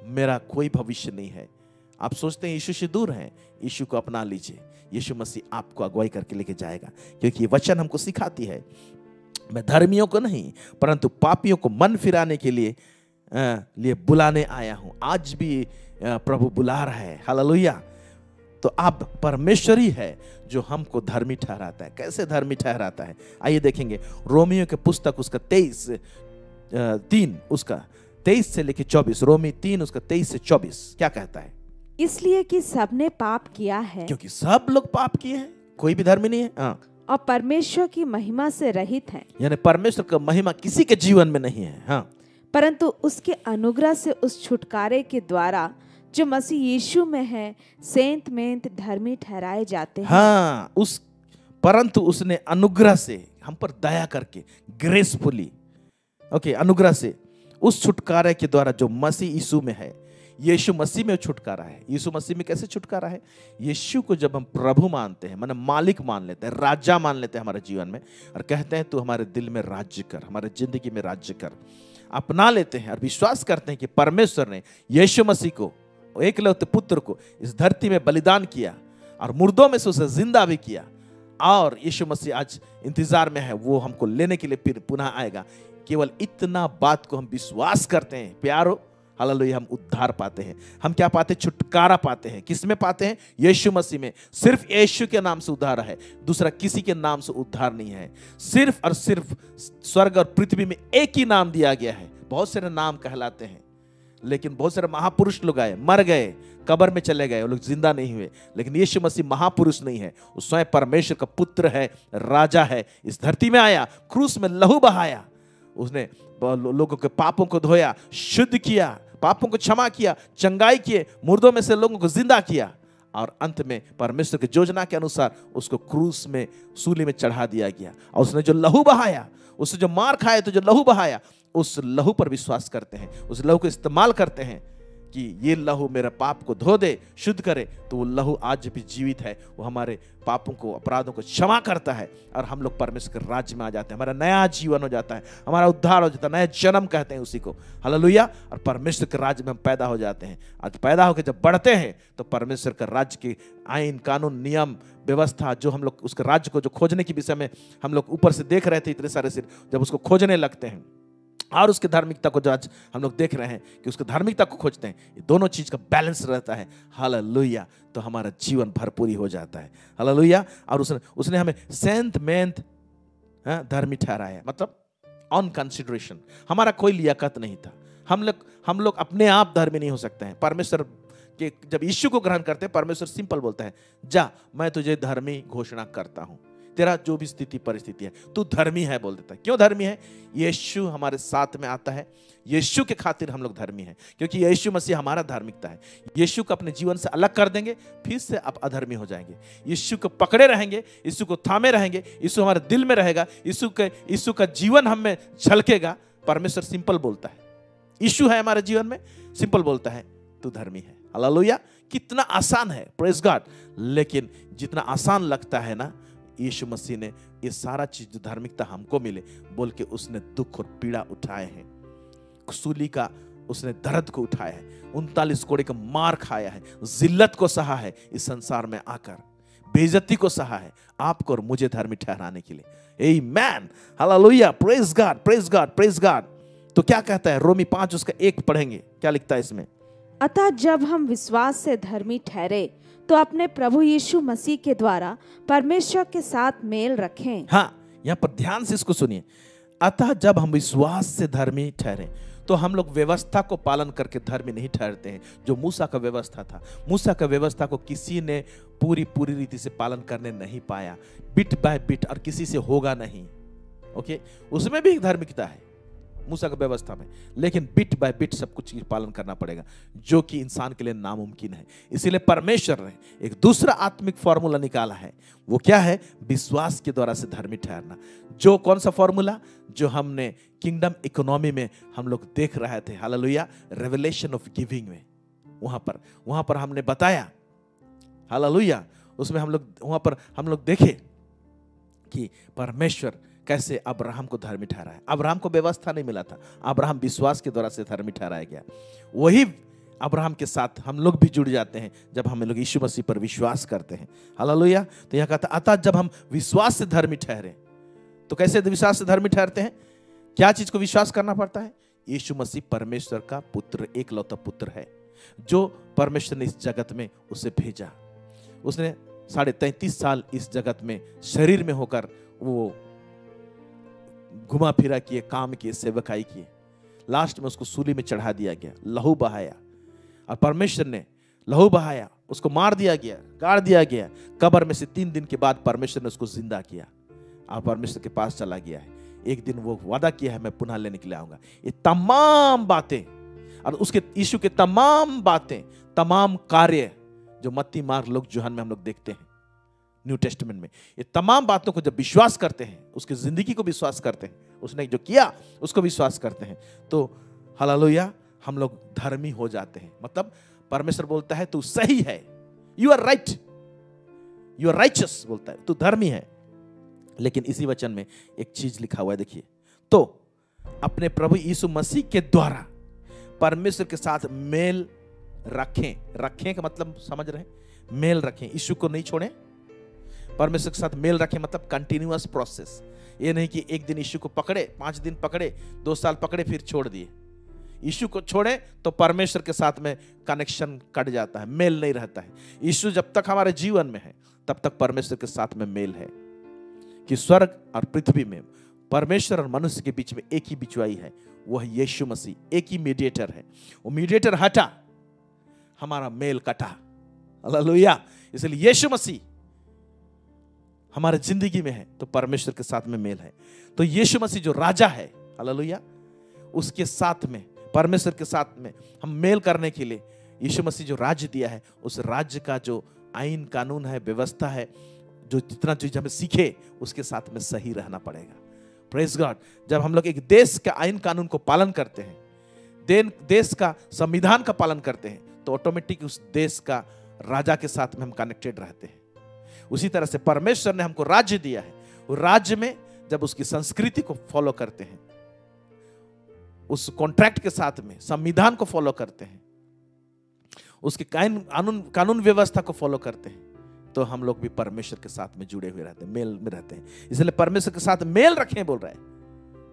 मेरा कोई भविष्य नहीं है, आप सोचते हैं यीशु से दूर हैं, यीशु को अपना लीजिए, यीशु मसीह आपको अगुवाई करके लेके जाएगा। क्योंकि ये वचन हमको सिखाती है, मैं धर्मियों को नहीं परंतु पापियों को मन फिराने के लिए बुलाने आया हूं। आज भी प्रभु बुला रहा है, हालेलुया। तो आप परमेश्वर ही है जो हमको धर्मी ठहराता है। कैसे धर्मी ठहराता है? आइए देखेंगे रोमियो के पुस्तक उसका 23 से लेकर 24, रोमी 3 उसका 23 से 24 क्या कहता है? इसलिए कि सबने पाप किया है, क्योंकि सब लोग पाप किए हैं, कोई भी धर्मी नहीं है। हाँ। और परमेश्वर की महिमा से रहित हैं। यानी परमेश्वर का महिमा किसी के जीवन में नहीं है। हाँ। परंतु उसके अनुग्रह से उस छुटकारे के द्वारा जो मसीह यीशु में है सेंत मेंत धर्मी ठहराए जाते हैं। हाँ, परंतु उसने अनुग्रह से हम पर दया करके, ग्रेसफुली, अनुग्रह से उस छुटकारे के द्वारा जो मसीह यीशु में है, यीशु मसीह में छुटकारा है। यीशु मसीह में कैसे छुटकारा है? यीशु को जब हम प्रभु मानते हैं, माने मालिक मान लेते हैं, राजा मान लेते हैं हमारे जीवन में, और कहते हैं तू हमारे दिल में राज्य कर, हमारे जिंदगी में राज्य कर, अपना लेते हैं और विश्वास करते हैं कि परमेश्वर ने यीशु मसीह को, एकलौते पुत्र को इस धरती में बलिदान किया और मुर्दों में से उसे जिंदा भी किया, और यीशु मसीह आज इंतजार में है, वो हमको लेने के लिए फिर पुनः आएगा। केवल इतना बात को हम विश्वास करते हैं प्यारो, हालेलुया, हम उद्धार पाते हैं। हम क्या पाते हैं? छुटकारा पाते हैं। किस में पाते हैं? यीशु मसीह में। सिर्फ यीशु के नाम से उद्धार है, दूसरा किसी के नाम से उद्धार नहीं है। सिर्फ और सिर्फ स्वर्ग और पृथ्वी में एक ही नाम दिया गया है। बहुत सारे नाम कहलाते हैं, लेकिन बहुत सारे महापुरुष लोग आए, मर गए, कब्र में चले गए, वो लोग जिंदा नहीं हुए, लेकिन यीशु मसीह महापुरुष नहीं है, वो स्वयं परमेश्वर का पुत्र है, राजा है, इस धरती में आया, क्रूस में लहू बहाया, उसने लोगों के पापों को धोया, शुद्ध किया, पापों को क्षमा किया, चंगाई किए, मुर्दों में से लोगों को जिंदा किया, और अंत में परमेश्वर की योजना के अनुसार उसको क्रूस में, सूली में चढ़ा दिया गया। और उसने जो लहू बहाया, उसने जो मार खाया तो जो लहू बहाया, उस लहू पर विश्वास करते हैं, उस लहू को इस्तेमाल करते हैं कि ये लहू मेरा पाप को धो दे, शुद्ध करे, तो वो लहू आज भी जीवित है, वो हमारे पापों को, अपराधों को क्षमा करता है, और हम लोग परमेश्वर के राज्य में आ जाते हैं। हमारा नया जीवन हो जाता है, हमारा उद्धार हो जाता है, नया जन्म कहते हैं उसी को, हालेलुया। और परमेश्वर के राज्य में हम पैदा हो जाते हैं। आज पैदा होकर जब बढ़ते हैं तो परमेश्वर का राज्य के आईन, कानून, नियम, व्यवस्था, जो हम लोग उसके राज्य को जो खोजने के विषय में हम लोग ऊपर से देख रहे थे इतने सारे सिर, जब उसको खोजने लगते हैं और उसके धार्मिकता को जो आज हम लोग देख रहे हैं कि उसके धार्मिकता को खोजते हैं, ये दोनों चीज का बैलेंस रहता है, हालेलुया, तो हमारा जीवन भरपूरी हो जाता है, हालेलुया। और उसने हमें सेंत मेंत धर्मी ठहराया, मतलब ऑन कंसिडरेशन। हमारा कोई लियाकत नहीं था, हम लोग अपने आप धर्मी नहीं हो सकते हैं। परमेश्वर के जब यीशु को ग्रहण करते हैं, परमेश्वर सिंपल बोलता है, जा मैं तुझे धर्मी घोषणा करता हूं, तेरा जो भी स्थिति परिस्थिति है तू धर्मी है बोल देता है। क्यों धर्मी है? यीशु हमारे साथ में आता है, यीशु के खातिर हम लोग धर्मी हैं, क्योंकि यीशु मसीह हमारा धार्मिकता है। यीशु को अपने जीवन से अलग कर देंगे, फिर से आप अधर्मी हो जाएंगे। यीशु को पकड़े रहेंगे, यीशु को थामे रहेंगे, यीशु हमारे दिल में रहेगा, यीशु का जीवन हम में झलकेगा। परमेश्वर सिंपल बोलता है, यीशु है हमारे जीवन में, सिंपल बोलता है तू धर्मी है, हालेलुया। कितना आसान है, प्रेज गॉड। लेकिन जितना आसान लगता है ना, यीशु मसीह ने ये सारा चीज जो धार्मिकता हमको मिले बोल के उसने दुख और पीड़ा उठाए हैं, सूली का उसने दर्द को उठाया है, 39 कोड़े का मार खाया है, जिल्लत को सहा है, इस संसार में आकर बेइज्जती को सहा है, आपको और मुझे धर्मी ठहराने के लिए। Amen, hallelujah, praise God, praise God, praise God. तो क्या कहता है रोमी 5 उसका 1 पढ़ेंगे, क्या लिखता है इसमें? अतः जब हम विश्वास से धर्मी ठहरे तो अपने प्रभु यीशु मसीह के द्वारा परमेश्वर के साथ मेल रखें। हाँ, यहाँ पर ध्यान से इसको सुनिए। अतः जब हम विश्वास से धर्मी ठहरे, तो हम लोग व्यवस्था को पालन करके धर्मी नहीं ठहरते हैं, जो मूसा का व्यवस्था था। मूसा का व्यवस्था को किसी ने पूरी रीति से पालन करने नहीं पाया, बिट बाय बिट, और किसी से होगा नहीं। ओके, उसमें भी एक धार्मिकता है मूसा का व्यवस्था में, लेकिन बिट बाय बिट सब कुछ पालन करना पड़ेगा, जो कि इंसान के लिए नामुमकिन है। इसीलिए परमेश्वर ने एक दूसरा आत्मिक फॉर्मूला निकाला है। वो क्या है? विश्वास के द्वारा से धर्मी ठहरना। जो कौन सा फॉर्मूला? जो हमने किंगडम इकोनॉमी में हम लोग देख रहे थे, हालेलुया, रेवलेशन ऑफ गिविंग में, वहां पर हमने बताया, हालेलुया, उसमें वहां पर हम लोग देखे कि परमेश्वर कैसे अब्राहम को धर्मी ठहराया। अब्राहम को व्यवस्था नहीं मिला था, अब्राहम विश्वास के द्वारा से धर्मी ठहराया गया। वही अब्राहम के साथ हम लोग भी जुड़ जाते हैं जब हम लोग यीशु मसीह पर विश्वास करते हैं, हालेलुया। तो यह कहता, अतः जब हम विश्वास से धर्मी ठहरे, तो कैसे विश्वास से धर्मी ठहरते हैं? क्या चीज को विश्वास करना पड़ता है? यीशु मसीह परमेश्वर का पुत्र, एकलौता पुत्र है, जो परमेश्वर ने इस जगत में उसे भेजा। उसने 33.5 साल इस जगत में शरीर में होकर वो घुमा फिरा किए, काम किए, सेवकाई किए। लास्ट में उसको सूली में चढ़ा दिया गया, लहू बहाया, और परमेश्वर ने लहू बहाया, उसको मार दिया गया, गाड़ दिया गया। कब्र में से 3 दिन के बाद परमेश्वर ने उसको जिंदा किया और परमेश्वर के पास चला गया है। एक दिन वो वादा किया है, मैं पुनः लेने के लिए आऊंगा। ये तमाम बातें और उसके यीशु के तमाम बातें, तमाम कार्य जो मत्ती, मार्क, लूका, यूहन्ना में हम लोग देखते हैं न्यू टेस्टामेंट में, ये तमाम बातों को जब विश्वास करते हैं, उसकी जिंदगी को विश्वास करते हैं, उसने जो किया उसको विश्वास करते हैं, तो हालेलुया, हम लोग धर्मी हो जाते हैं। मतलब परमेश्वर बोलता है तू सही है, you are right, you are righteous, बोलता है तू धर्मी है। लेकिन इसी वचन में एक चीज लिखा हुआ है, देखिए, तो अपने प्रभु यीशु मसीह के द्वारा परमेश्वर के साथ मेल रखें। रखें का मतलब समझ रहे हैं? मेल रखें, यीशु को नहीं छोड़ें, परमेश्वर के साथ मेल रखें। मतलब कंटिन्यूअस प्रोसेस। ये नहीं कि एक दिन यीशु को पकड़े, 5 दिन पकड़े, 2 साल पकड़े, फिर छोड़ दिए। यीशु को छोड़े तो परमेश्वर के साथ में कनेक्शन कट जाता है, मेल नहीं रहता है। यीशु जब तक हमारे जीवन में है, तब तक परमेश्वर के साथ में मेल है। कि स्वर्ग और पृथ्वी में परमेश्वर और मनुष्य के बीच में एक ही बिचवाई है, वो है यीशु मसीह, एक ही मीडिएटर है। वो मीडिएटर हटा, हमारा मेल कटा, हालेलुया। इसलिए यीशु मसीह हमारे जिंदगी में है तो परमेश्वर के साथ में मेल है। तो यीशु मसीह जो राजा है, हालेलुया, उसके साथ में, परमेश्वर के साथ में हम मेल करने के लिए यीशु मसीह जो राज्य दिया है, उस राज्य का जो आईन कानून है, व्यवस्था है, जो जितना चीज हमें सीखे, उसके साथ में सही रहना पड़ेगा। Praise God. जब हम लोग एक देश के आईन कानून को पालन करते हैं, देश का संविधान का पालन करते हैं, तो ऑटोमेटिक उस देश का राजा के साथ में हम कनेक्टेड रहते हैं। उसी तरह से परमेश्वर ने हमको राज्य दिया है, वो राज्य में जब उसकी संस्कृति को फॉलो करते हैं, उस कॉन्ट्रैक्ट के साथ में संविधान को फॉलो करते हैं, उसके कानून व्यवस्था को फॉलो करते हैं, तो हम लोग भी परमेश्वर के साथ में जुड़े हुए रहते हैं, मेल में रहते हैं। इसलिए परमेश्वर के साथ मेल रखें बोल रहा है,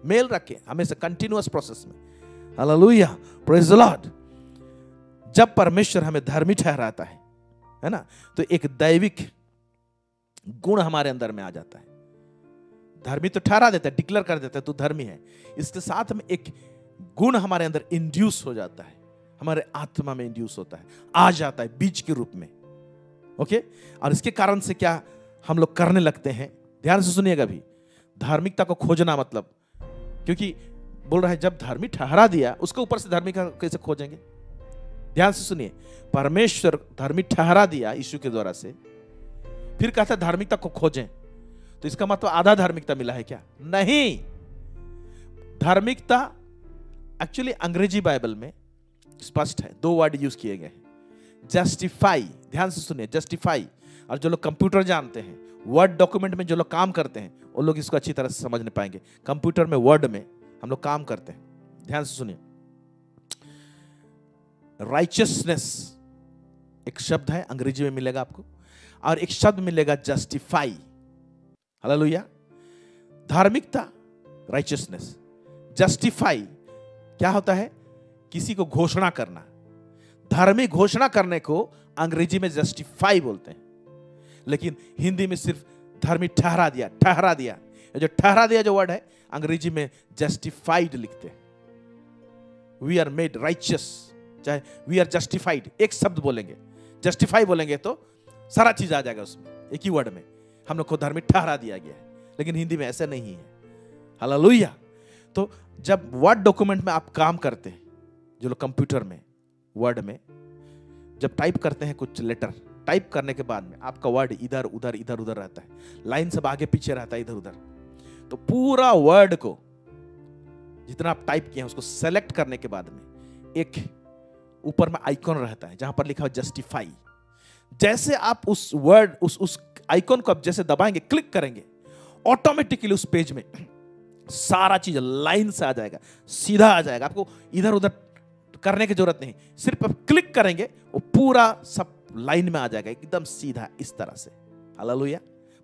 मेल रखें हमेशा कंटिन्यूअस प्रोसेस में। Hallelujah, praise the Lord. जब परमेश्वर हमें धर्मी ठहराता है ना, तो एक दैविक गुण हमारे अंदर में आ जाता है। धर्मी तो ठहरा देता है, डिक्लेयर कर देता है तू धर्मी है। इसके साथ में एक गुण हमारे अंदर इंड्यूस हो जाता है, हमारे आत्मा में इंड्यूस होता है, आ जाता है बीज के रूप में। ओके, और इसके कारण से क्या हम लोग करने लगते हैं, ध्यान से सुनिएगा भी। धार्मिकता को खोजना मतलब, क्योंकि बोल रहा है जब धर्मी ठहरा दिया, उसके ऊपर से धार्मिकता कैसे खोजेंगे? ध्यान से सुनिए, परमेश्वर धर्मी ठहरा दिया यीशु के द्वारा से, फिर कहता है धार्मिकता को खोजें, तो इसका मतलब आधा धार्मिकता मिला है क्या? नहीं। धार्मिकता एक्चुअली अंग्रेजी बाइबल में स्पष्ट है, 2 वर्ड यूज किए गए हैं, जस्टिफाई। ध्यान से सुनिए, जस्टिफाई। और जो लोग कंप्यूटर जानते हैं, वर्ड डॉक्यूमेंट में जो लोग काम करते हैं, वो लोग इसको अच्छी तरह से समझ नहीं पाएंगे। कंप्यूटर में, वर्ड में हम लोग काम करते हैं। ध्यान से सुनिए, राइचियसनेस एक शब्द है, अंग्रेजी में मिलेगा आपको, और एक शब्द मिलेगा जस्टिफाई। हालेलुया। धार्मिकता, राइचियसनेस। जस्टिफाई क्या होता है? किसी को घोषणा करना। धार्मिक घोषणा करने को अंग्रेजी में जस्टिफाई बोलते हैं, लेकिन हिंदी में सिर्फ धार्मिक ठहरा दिया, ठहरा दिया। जो ठहरा दिया जो वर्ड है अंग्रेजी में जस्टिफाइड लिखते हैं। वी आर मेड राइचियस, चाहे वी आर जस्टिफाइड, एक शब्द बोलेंगे, जस्टिफाई बोलेंगे तो सारा चीज आ जाएगा उसमें, एक ही वर्ड में हम लोग को धार्मिक ठहरा दिया गया है। लेकिन हिंदी में ऐसा नहीं है। हालेलुया। तो जब वर्ड डॉक्यूमेंट में आप काम करते हैं, जो लोग कंप्यूटर में वर्ड में जब टाइप करते हैं कुछ लेटर, टाइप करने के बाद में आपका वर्ड इधर उधर इधर उधर रहता है, लाइन सब आगे पीछे रहता है इधर उधर, तो पूरा वर्ड को जितना आप टाइप किए हैं उसको सेलेक्ट करने के बाद में एक ऊपर में आइकॉन रहता है जहां पर लिखा हुआ जस्टिफाई। जैसे आप उस वर्ड उस आइकॉन को आप जैसे दबाएंगे, क्लिक करेंगे, ऑटोमेटिकली उस पेज में सारा चीज लाइन से आ जाएगा, सीधा आ जाएगा। आपको इधर उधर करने की जरूरत नहीं, सिर्फ आप क्लिक करेंगे वो पूरा सब लाइन में आ जाएगा, एकदम सीधा इस तरह से। हालेलुया।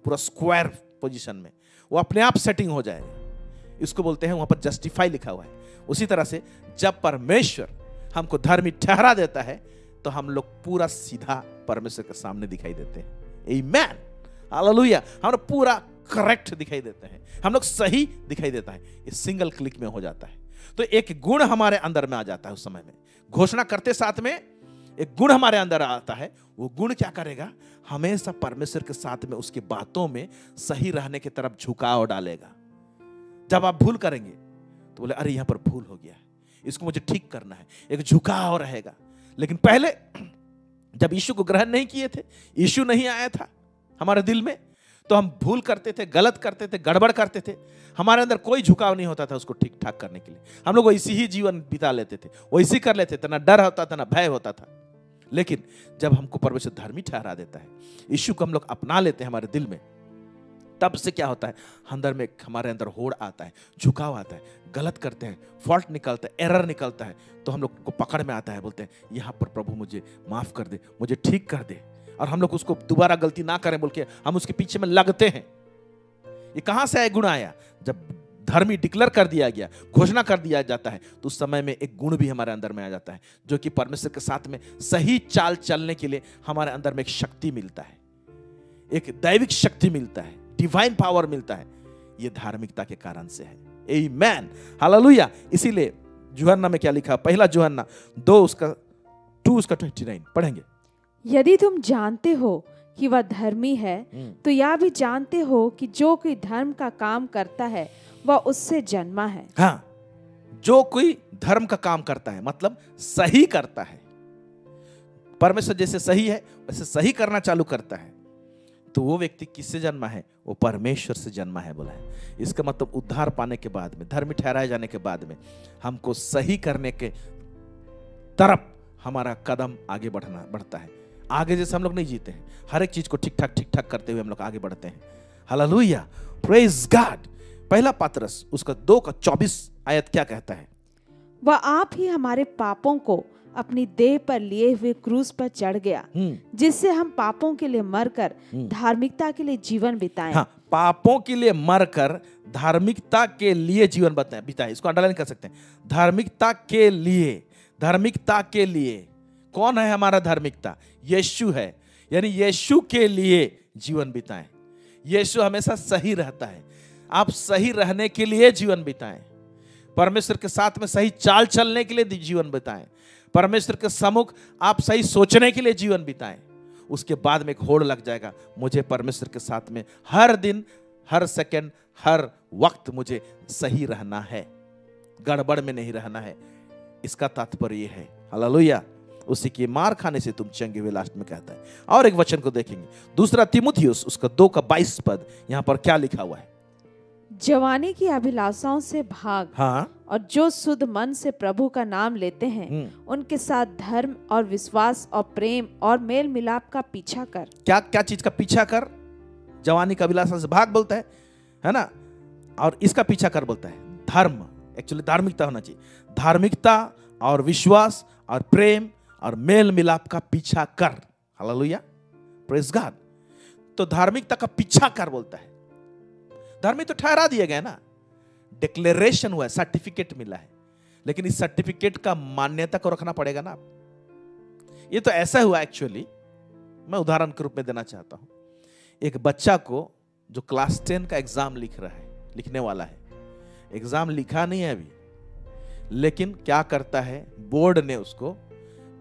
पूरा स्क्वायर पोजीशन में वो अपने आप सेटिंग हो जाएगा। इसको बोलते हैं, वहां पर जस्टिफाई लिखा हुआ है। उसी तरह से जब परमेश्वर हमको धार्मिक ठहरा देता है तो हम लोग पूरा सीधा परमेश्वर के सामने दिखाई देते हैं। आमीन। हालेलुया। हम लोग पूरा करेक्ट दिखाई देते हैं, हम लोग सही दिखाई देता है। ये सिंगल क्लिक में हो जाता है। तो एक गुण हमारे अंदर में आ जाता है। उस समय में घोषणा करते साथ में एक गुण हमारे अंदर आता है। वो गुण क्या करेगा? हमेशा परमेश्वर के साथ में उसकी बातों में सही रहने की तरफ झुकाव डालेगा। जब आप भूल करेंगे तो बोले अरे यहां पर भूल हो गया है, इसको मुझे ठीक करना है, एक झुकाव रहेगा। लेकिन पहले जब यीशु को ग्रहण नहीं किए थे, यीशु नहीं आया था हमारे दिल में, तो हम भूल करते थे, गलत करते थे, गड़बड़ करते थे। हमारे अंदर कोई झुकाव नहीं होता था उसको ठीक ठाक करने के लिए। हम लोग वैसे ही जीवन बिता लेते थे, वैसे ही कर लेते थे, ना डर होता था ना भय होता था। लेकिन जब हमको परमेश्वर धार्मिक ठहरा देता है, यीशु को हम लोग अपना लेते हैं हमारे दिल में, तब से क्या होता है? अंदर में हमारे अंदर होड़ आता है, झुकाव आता है, गलत करते हैं, फॉल्ट निकलता है, एरर निकलता है, तो हम लोग को पकड़ में आता है। बोलते हैं यहाँ पर प्रभु मुझे माफ कर दे, मुझे ठीक कर दे, और हम लोग उसको दोबारा गलती ना करें बोल के हम उसके पीछे में लगते हैं। ये कहां से आया गुण आया? जब धर्मी डिक्लेयर कर दिया गया, घोषणा कर दिया जाता है, तो उस समय में एक गुण भी हमारे अंदर में आ जाता है, जो कि परमेश्वर के साथ में सही चाल चलने के लिए हमारे अंदर में एक शक्ति मिलता है, एक दैविक शक्ति मिलता है, डिवाइन पावर मिलता है। ये धार्मिकता के कारण से है। आमीन। हालेलुया। इसीलिए यूहन्ना में क्या लिखा? पहला यूहन्ना 2:29 पढ़ेंगे। यदि तुम जानते हो कि वह धर्मी है, तो यह भी जानते हो कि जो कोई धर्म का काम करता है वह उससे जन्मा है। हाँ, जो कोई धर्म का काम करता है मतलब सही करता है, परमेश्वर जैसे सही है वैसे सही करना चालू करता है, तो वो व्यक्ति किससे जन्मा है? वो परमेश्वर से जन्मा है बोला है। इसका मतलब उद्धार पाने के बाद में, धर्मी ठहराए जाने के बाद में, हमको सही करने के तरफ हमारा कदम आगे बढ़ता है। आगे जैसे हम लोग नहीं जीते हैं, हर एक चीज को ठीक ठाक करते हुए हम लोग आगे बढ़ते हैं। हालेलुया। Praise God. पहला पतरस उसका 2:24 आयत क्या कहता है? वह आप ही हमारे पापों को अपनी देह पर लिए हुए क्रूस पर चढ़ गया, जिससे हम पापों के लिए मरकर धार्मिकता के लिए जीवन बिताएं। हाँ, पापों के लिए मरकर धार्मिकता के लिए जीवन बिताएं। इसको अंडरलाइन कर सकते हैं। धार्मिकता के लिए, धार्मिकता के लिए। कौन है हमारा धार्मिकता? यीशु है। यानी यीशु के लिए जीवन बिताएं। यीशु हमेशा सही रहता है, आप सही रहने के लिए जीवन बिताएं। परमेश्वर के साथ में सही चाल चलने के लिए जीवन बिताएं। परमेश्वर के सम्मुख आप सही सोचने के लिए जीवन बिताएं। उसके बाद में एक होड़ लग जाएगा, मुझे परमेश्वर के साथ में हर दिन, हर सेकंड, हर वक्त मुझे सही रहना है, गड़बड़ में नहीं रहना है। इसका तात्पर्य यह है। हालेलुया। उसी की मार खाने से तुम चंगे हुए, लास्ट में कहता है। और एक वचन को देखेंगे, 2 तीमुथियुस उसका 2:22 यहाँ पर क्या लिखा हुआ है? जवानी की अभिलाषाओं से भाग, हाँ, और जो शुद्ध मन से प्रभु का नाम लेते हैं उनके साथ धर्म और विश्वास और प्रेम और मेल मिलाप का पीछा कर। क्या क्या चीज का पीछा कर? जवानी का अभिलाषा से भाग बोलता है ना, और इसका पीछा कर बोलता है धर्म। एक्चुअली धार्मिकता होना चाहिए। धार्मिकता और विश्वास और प्रेम और मेल मिलाप का पीछा कर। हालेलुया। Praise God. तो धार्मिकता का पीछा कर बोलता है। धार्मिक तो ठहरा दिया गया ना, डिक्लेरेशन हुआ है, सर्टिफिकेट मिला है, लेकिन इस सर्टिफिकेट का मान्यता को रखना पड़ेगा ना। ये तो ऐसा हुआ एक्चुअली, मैं उदाहरण के रूप में देना चाहता हूं। एक बच्चा को जो क्लास 10 का एग्जाम लिखने वाला है, एग्जाम लिखा नहीं है अभी, लेकिन क्या करता है, बोर्ड ने उसको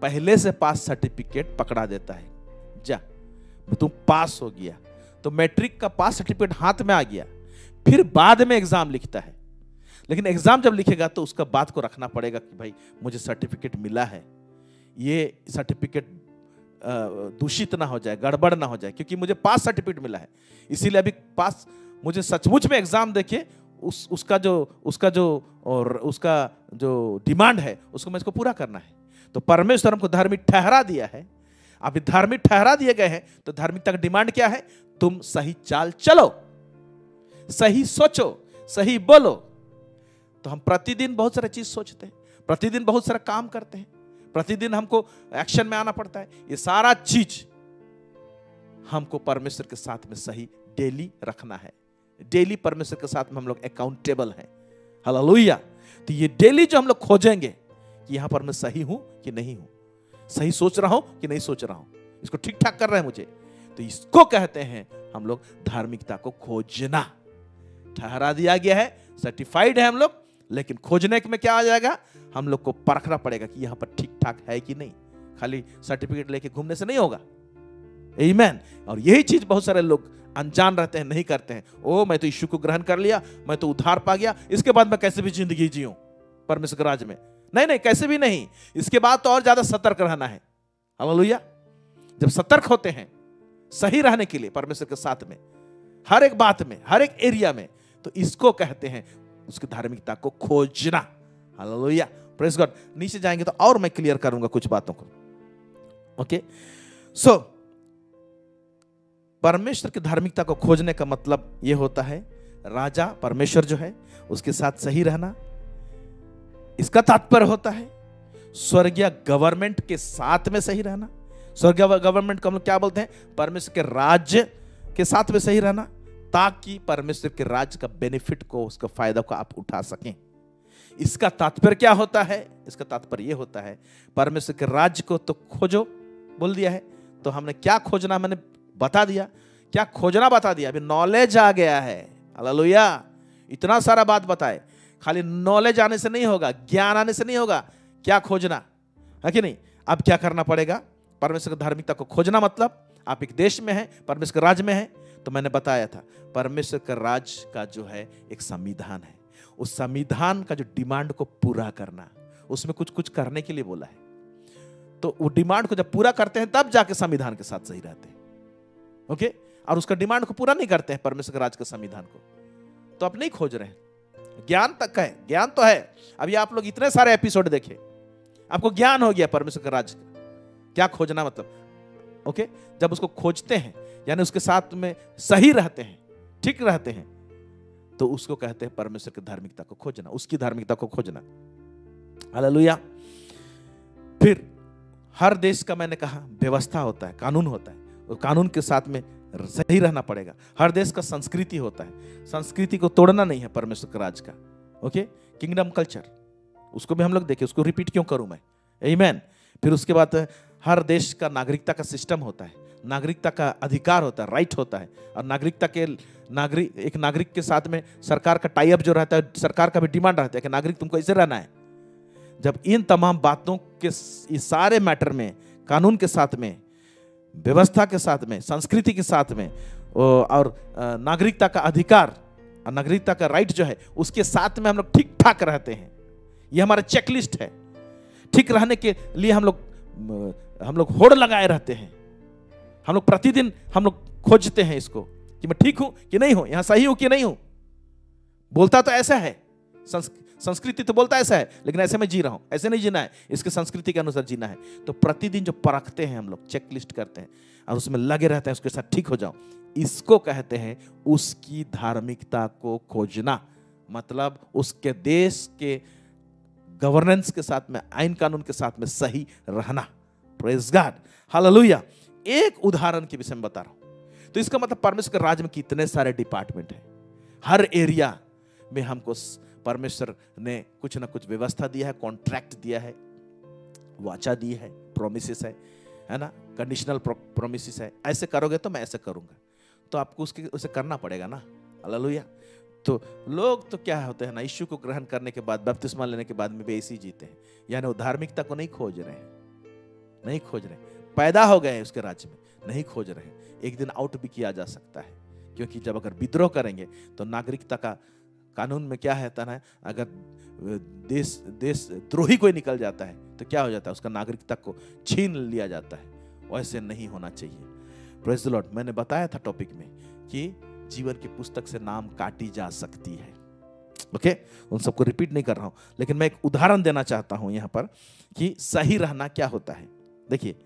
पहले से पास सर्टिफिकेट पकड़ा देता है, जा तुम पास हो गया, तो मैट्रिक का पास सर्टिफिकेट हाथ में आ गया। फिर बाद में एग्जाम लिखता है, लेकिन एग्जाम जब लिखेगा तो उसका बात को रखना पड़ेगा कि भाई मुझे सर्टिफिकेट मिला है, ये सर्टिफिकेट दूषित ना हो जाए, गड़बड़ ना हो जाए, क्योंकि मुझे पास सर्टिफिकेट मिला है, इसीलिए अभी पास, मुझे सचमुच में एग्जाम देके उसका जो डिमांड है उसको मैं इसको पूरा करना है। तो परमेश्वर हमको धार्मिक ठहरा दिया है। अभी धार्मिक ठहरा दिए गए हैं, तो धार्मिकता का डिमांड क्या है? तुम सही चाल चलो, सही सोचो, सही बोलो। तो हम प्रतिदिन बहुत सारा चीज सोचते हैं, प्रतिदिन बहुत सारा काम करते हैं, प्रतिदिन हमको एक्शन में आना पड़ता है। ये सारा चीज हमको परमेश्वर के साथ में सही डेली रखना है। डेली परमेश्वर के साथ में हम लोग अकाउंटेबल हैं। हालेलुया। तो ये डेली जो हम लोग खोजेंगे कि यहां पर मैं सही हूं कि नहीं हूं, सही सोच रहा हूं कि नहीं सोच रहा हूं, इसको ठीक ठाक कर रहे हैं मुझे, तो इसको कहते हैं हम लोग धार्मिकता को खोजना। ठहरा दिया गया है, सर्टिफाइड है हम लोग, लेकिन खोजने में क्या आ जाएगा, हम लोग को परखना पड़ेगा कि यहां पर ठीक ठाक है कि नहीं। खाली सर्टिफिकेट लेके घूमने से नहीं होगा। आमीन। और यही चीज बहुत सारे लोग अनजान रहते हैं, नहीं करते हैं। ओ मैं तो यीशु को ग्रहण कर लिया, मैं तो उद्धार पा गया, इसके बाद मैं कैसे भी जिंदगी जीऊं परमेश्वर के राज्य में। नहीं, कैसे भी नहीं, इसके बाद तो और ज्यादा सतर्क रहना है। हालेलुया। जब सतर्क होते हैं सही रहने के लिए परमेश्वर के साथ में, हर एक बात में, हर एक एरिया में, तो इसको कहते हैं उसकी धार्मिकता को खोजना। Hallelujah, praise God. नीचे जाएंगे तो और मैं क्लियर करूंगा कुछ बातों को। ओके, सो परमेश्वर की धार्मिकता को खोजने का मतलब यह होता है राजा परमेश्वर जो है उसके साथ सही रहना। इसका तात्पर्य होता है स्वर्गीय गवर्नमेंट के साथ में सही रहना। स्वर्गीय गवर्नमेंट को हम लोग क्या बोलते हैं? परमेश्वर के राज्य के साथ में सही रहना, ताकि परमेश्वर के राज्य का बेनिफिट को, उसका फायदा को आप उठा सकें। इसका तात्पर्य क्या होता है? इसका तात्पर्य यह होता है परमेश्वर के राज्य को तो खोजो बोल दिया है, तो हमने क्या खोजना मैंने बता दिया, क्या खोजना बता दिया। अभी नॉलेज आ गया है। हालेलुया। इतना सारा बात बताए, खाली नॉलेज आने से नहीं होगा, ज्ञान आने से नहीं होगा, क्या खोजना है कि नहीं। अब क्या करना पड़ेगा? परमेश्वर की धार्मिकता को खोजना मतलब आप एक देश में हैं, परमेश्वर के राज्य में हैं, तो मैंने बताया था परमेश्वर के राज्य का जो है एक संविधान है, उस संविधान का जो डिमांड को पूरा करना, उसमें कुछ कुछ करने के लिए बोला है। तो वो डिमांड को जब पूरा करते हैं तब जाके संविधान के साथ सही रहते हैं। ओके, और उसका डिमांड को पूरा नहीं करते हैं परमेश्वर के राज्य के संविधान को, तो आप नहीं खोज रहे हैं। ज्ञान तक है, ज्ञान तो है। अभी आप लोग इतने सारे एपिसोड देखे, आपको ज्ञान हो गया परमेश्वर के राज्य का क्या खोजना मतलब। ओके, जब उसको खोजते हैं यानी उसके साथ में सही रहते हैं, ठीक रहते हैं, तो उसको कहते हैं परमेश्वर की धार्मिकता को खोजना, उसकी धार्मिकता को खोजना। हालेलुया। फिर हर देश का मैंने कहा व्यवस्था होता है, कानून होता है, और कानून के साथ में सही रहना पड़ेगा। हर देश का संस्कृति होता है, संस्कृति को तोड़ना नहीं है परमेश्वर के राज का। ओके, किंगडम कल्चर, उसको भी हम लोग देखें, उसको रिपीट क्यों करूं मैं। आमीन। फिर उसके बाद हर देश का नागरिकता का सिस्टम होता है, नागरिकता का अधिकार होता है, राइट होता है, और नागरिकता के एक नागरिक के साथ में सरकार का टाई अप जो रहता है, सरकार का भी डिमांड रहता है कि नागरिक तुमको ऐसे रहना है। जब इन तमाम बातों के इस सारे मैटर में, कानून के साथ में, व्यवस्था के साथ में, संस्कृति के साथ में, और नागरिकता का अधिकार और नागरिकता का राइट जो है उसके साथ में हम लोग ठीक ठाक रहते हैं, ये हमारा चेकलिस्ट है। ठीक रहने के लिए हम लोग होड़ लगाए रहते हैं, हम लोग प्रतिदिन हम लोग खोजते हैं इसको कि मैं ठीक हूं कि नहीं हूं, यहां सही हूं कि नहीं हूं। बोलता तो ऐसा है, संस्कृति तो बोलता ऐसा है, लेकिन ऐसे में जी रहा हूं, ऐसे नहीं जीना है, इसके संस्कृति के अनुसार जीना है। तो प्रतिदिन जो परखते हैं हम लोग, चेकलिस्ट करते हैं और उसमें लगे रहते हैं उसके साथ ठीक हो जाओ, इसको कहते हैं उसकी धार्मिकता को खोजना। मतलब उसके देश के गवर्नेंस के साथ में, आइन कानून के साथ में सही रहना। Praise God, hallelujah. एक उदाहरण के विषय में बता रहा हूं। तो इसका मतलब परमेश्वर के राज्य में कितने सारे डिपार्टमेंट हैं, हर एरिया में हमको परमेश्वर ने कुछ ना कुछ व्यवस्था दिया है, कॉन्ट्रैक्ट दिया है, वाचा दी है, प्रोमिसेस है ना, कंडीशनल प्रोमिसेस है, ऐसे करोगे तो मैं ऐसे करूंगा, तो आपको उसे करना पड़ेगा ना। हालेलुया। तो लोग तो क्या होते हैं ना, यीशु को ग्रहण करने के बाद, बपतिस्मा लेने के बाद में भी ऐसे ही जीते हैं, यानी वो धार्मिकता को नहीं खोज रहे हैं, नहीं खोज रहे, पैदा हो गए हैं उसके राज्य में, नहीं खोज रहे हैं। एक दिन आउट भी किया जा सकता है, क्योंकि जब अगर विद्रोह करेंगे तो नागरिकता का कानून में क्या है ना, अगर देश द्रोही कोई निकल जाता है तो क्या हो जाता है, उसका नागरिकता को छीन लिया जाता है। वैसे नहीं होना चाहिए। Praise the Lord. मैंने बताया था टॉपिक में कि जीवन की पुस्तक से नाम काटी जा सकती है। ओके, उन सबको रिपीट नहीं कर रहा हूं, लेकिन मैं एक उदाहरण देना चाहता हूं यहां पर कि सही रहना क्या होता है। देखिए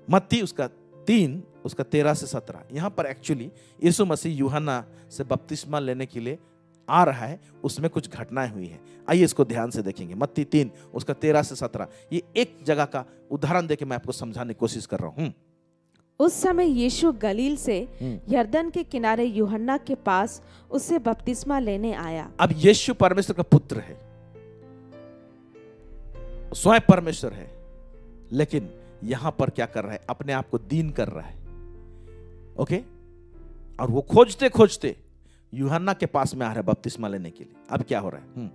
मत्ती उसका 3 उसका 13 से 17, यहां पर एक्चुअली यीशु मसीह यूहन्ना से बपतिस्मा लेने के लिए आ रहा है, उसमें कुछ घटनाएं हुई हैं। आइए इसको ध्यान से देखेंगे। मत्ती 3 उसका 13 से 17, ये एक जगह का उदाहरण देके मैं आपको समझाने की कोशिश कर रहा हूं। उस समय यीशु गलील से यरदन के किनारे यूहन्ना के पास उससे बपतिस्मा लेने आया। अब यीशु परमेश्वर का पुत्र है, स्वयं परमेश्वर है, लेकिन यहां पर क्या कर रहा है, अपने आप को दीन कर रहा है। ओके, और वो खोजते खोजते यूहन्ना के पास में आ रहा है बपतिस्मा लेने के लिए। अब क्या हो रहा है?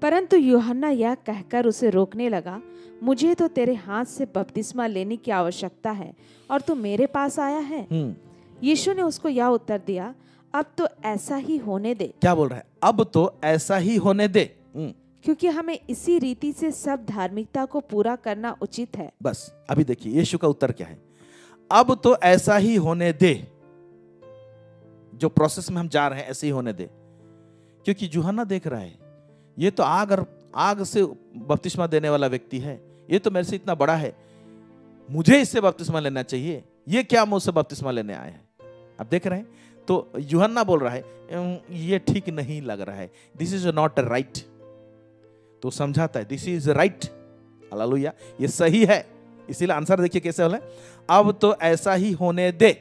परंतु यूहन्ना यह कहकर उसे रोकने लगा, मुझे तो तेरे हाथ से बपतिस्मा लेने की आवश्यकता है और तू मेरे पास आया है। यीशु ने उसको यह उत्तर दिया, अब तो ऐसा ही होने दे। क्या बोल रहा है? अब तो ऐसा ही होने दे, क्योंकि हमें इसी रीति से सब धार्मिकता को पूरा करना उचित है। बस अभी देखिए यीशु का उत्तर क्या है, अब तो ऐसा ही होने दे। जो प्रोसेस में हम जा रहे हैं ऐसे ही होने दे, क्योंकि यूहन्ना देख रहा है ये तो आग से बपतिस्मा देने वाला व्यक्ति है, ये तो मेरे से इतना बड़ा है, मुझे इससे बपतिस्मा लेना चाहिए, ये क्या मुझसे बपतिस्मा लेने आया है। अब देख रहे हैं, तो यूहन्ना बोल रहा है ये ठीक नहीं लग रहा है, दिस इज नॉट राइट। तो समझाता है दिस इज राइट। हालेलुया, ये सही है। इसीलिए आंसर देखिए कैसे बोला, अब तो ऐसा ही होने दे,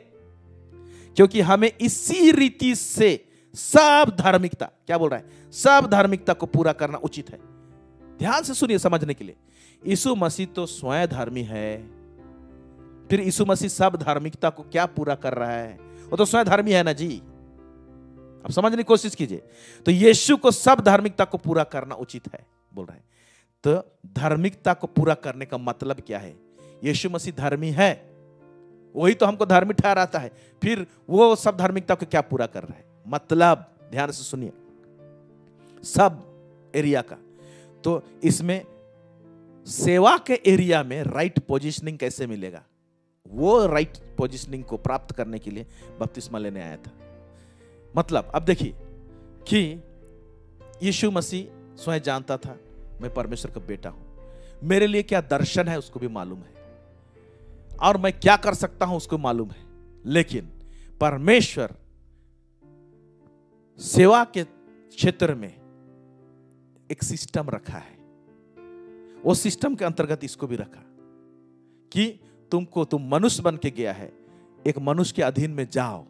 क्योंकि हमें इसी रीति से सब धार्मिकता, क्या बोल रहा है, सब धार्मिकता को पूरा करना उचित है। ध्यान से सुनिए समझने के लिए। यीशु मसीह तो स्वयं धर्मी है, फिर यीशु मसीह सब धार्मिकता को क्या पूरा कर रहा है, वो तो स्वयं धर्मी है ना जी। अब समझने की कोशिश कीजिए। तो यीशु को सब धार्मिकता को पूरा करना उचित है बोल रहे हैं। तो धार्मिकता को पूरा करने का मतलब क्या है? यीशु मसीह धर्मी है, वही तो हमको धार्मिक ठहराता है, फिर वो सब धार्मिकता को क्या पूरा कर रहा है? मतलब ध्यान से सुनिए, सब एरिया का। तो इसमें सेवा के एरिया में राइट पोजीशनिंग कैसे मिलेगा? वो राइट पोजीशनिंग को प्राप्त करने के लिए बपतिस्मा लेने आया था। मतलब अब देखिए कि यीशु मसीह स्वयं जानता था मैं परमेश्वर का बेटा हूं, मेरे लिए क्या दर्शन है उसको भी मालूम है, और मैं क्या कर सकता हूं उसको मालूम है। लेकिन परमेश्वर सेवा के क्षेत्र में एक सिस्टम रखा है, वो सिस्टम के अंतर्गत इसको भी रखा कि तुम मनुष्य बन के गया है, एक मनुष्य के अधीन में जाओ,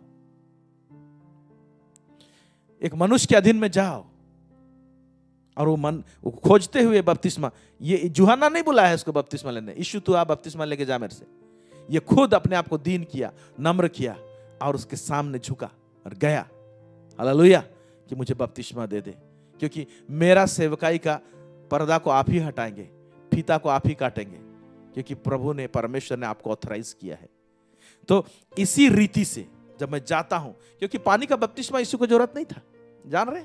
एक मनुष्य के अधीन में जाओ। और वो खोजते हुए बपतिस्मा, ये यूहन्ना नहीं बुलाया है उसको बपतिस्मा लेने, यीशु तू आ बपतिस्मा लेके जा मेरे से। ये खुद अपने आप को दीन किया, नम्र किया और उसके सामने झुका और गया। हालेलुया, कि मुझे बपतिस्मा दे दे, क्योंकि मेरा सेवकाई का पर्दा को आप ही हटाएंगे, फीता को आप ही काटेंगे, क्योंकि प्रभु ने, परमेश्वर ने आपको ऑथराइज किया है। तो इसी रीति से जब मैं जाता हूं, क्योंकि पानी का बपतिस्मा यीशु को जरूरत नहीं था, जान रहे,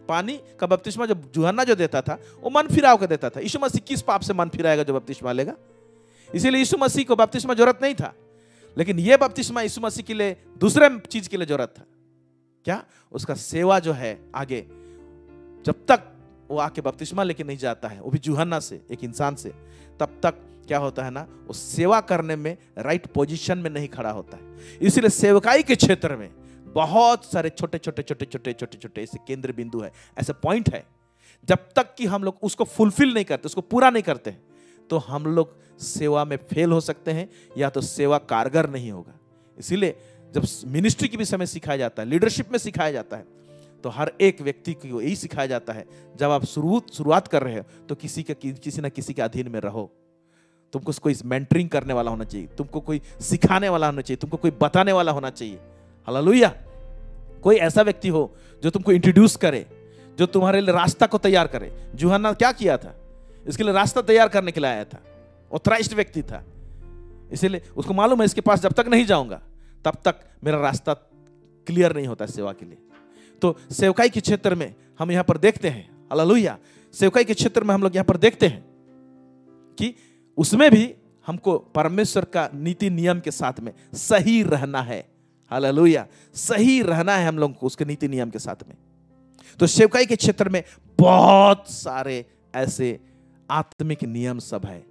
पानी का बपतिस्मा जो यूहन्ना जो देता था वो मन फिराव के देता था। यीशु मसीह किस पाप से मन फिराएगा जो बपतिस्मा लेगा? इसीलिए यीशु मसीह को बपतिस्मा जरूरत नहीं था। लेकिन यह बपतिस्मा यीशु मसीह के लिए दूसरे चीज के लिए जरूरत था। क्या? उसका सेवा जो है आगे, जब तक वो आके बपतिस्मा लेके नहीं जाता है, वो भी यूहन्ना से, एक इंसान से, तब तक क्या होता है ना, वो सेवा करने में राइट पोजीशन में नहीं खड़ा होता है। इसीलिए सेवकाई के क्षेत्र में बहुत सारे छोटे छोटे ऐसे केंद्र बिंदु है, ऐसे पॉइंट है, जब तक कि हम लोग उसको फुलफिल नहीं करते, उसको पूरा नहीं करते हैं, तो हम लोग सेवा में फेल हो सकते हैं, या तो सेवा कारगर नहीं होगा। इसीलिए जब मिनिस्ट्री के विषय में सिखाया जाता है, लीडरशिप में सिखाया जाता है, तो हर एक व्यक्ति को यही सिखाया जाता है, जब आप शुरुआत कर रहे हो तो किसी ना किसी के अधीन में रहो। तुमको कोई मेंटरिंग करने वाला होना चाहिए, तुमको कोई सिखाने वाला होना चाहिए, तुमको कोई बताने वाला होना चाहिए। हालेलुया। कोई ऐसा व्यक्ति हो जो तुमको इंट्रोड्यूस करे, जो तुम्हारे लिए रास्ता को तैयार करे। यूहन्ना क्या किया था? इसके लिए रास्ता तैयार करने के लिए आया था, ऑथराइज्ड व्यक्ति था। इसीलिए उसको मालूम है इसके पास जब तक नहीं जाऊंगा तब तक मेरा रास्ता क्लियर नहीं होता सेवा के लिए। तो सेवकाई के क्षेत्र में हम यहां पर देखते हैं, हालेलुया, सेवकाई के क्षेत्र में हम लोग यहां पर देखते हैं कि उसमें भी हमको परमेश्वर का नीति नियम के साथ में सही रहना है। हालेलुया, सही रहना है हम लोग को उसके नीति नियम के साथ में। तो सेवकाई के क्षेत्र में बहुत सारे ऐसे आत्मिक नियम सब है।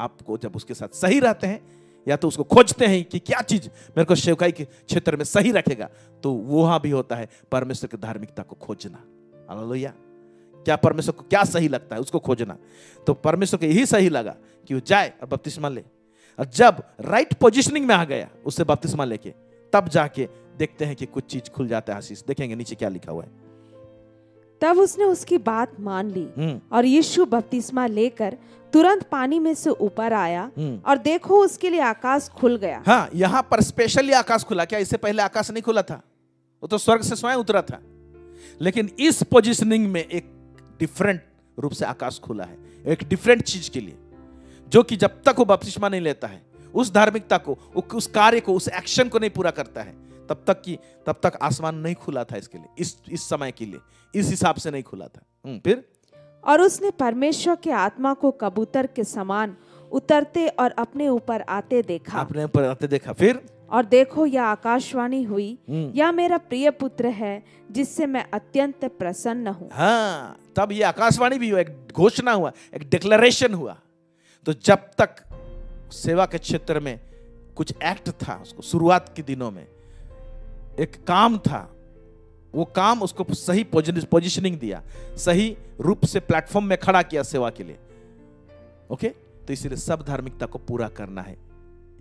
आपको जब उसके साथ सही रहते हैं या तो उसको खोजते हैं कि क्या चीज मेरे को सेवकाई के क्षेत्र में सही रखेगा, तो वहां भी होता है परमेश्वर की धार्मिकता को खोजना। हालेलुया, क्या परमेश्वर को क्या सही लगता है उसको खोजना। तो परमेश्वर को यही सही लगा कि वो जाए और बपतिस्मा ले, और जब राइट पोजीशनिंग में आ गया उससे बपतिस्मा लेके, तब जाके देखते हैं कि कुछ चीज खुल जाता है। आशीष देखेंगे नीचे क्या लिखा हुआ है। तब उसने उसकी बात मान ली और यीशु बपतिस्मा लेकर तुरंत पानी में से ऊपर आया और देखो उसके लिए आकाश खुल गया। हाँ, यहाँ पर स्पेशली आकाश खुला। क्या इससे पहले आकाश नहीं खुला था? वो तो स्वर्ग से स्वयं उतरा था। लेकिन इस पोजीशनिंग में एक डिफरेंट रूप से आकाश खुला है, एक डिफरेंट चीज के लिए, जो कि जब तक वो बपतिस्मा नहीं लेता है, उस धार्मिकता को, उस कार्य को, उस एक्शन को नहीं पूरा करता है, तब तक आसमान नहीं खुला था इसके लिए, इस समय के लिए इस हिसाब से नहीं खुला था। फिर और उसने परमेश्वर के आत्मा को कबूतर के समान उतरते और अपने ऊपर आते देखा। फिर और देखो यह आकाशवाणी हुई, यह मेरा प्रिय पुत्र है जिससे मैं अत्यंत प्रसन्न हूँ। हाँ, तब ये आकाशवाणी भी हुआ, एक घोषणा हुआ, एक डिक्लेरेशन हुआ। तो जब तक सेवा के क्षेत्र में कुछ एक्ट था, उसको शुरुआत के दिनों में एक काम था, वो काम उसको सही पोजीशनिंग दिया, सही रूप से प्लेटफॉर्म में खड़ा किया सेवा के लिए। ओके, तो इसीलिए सब धार्मिकता को पूरा करना है,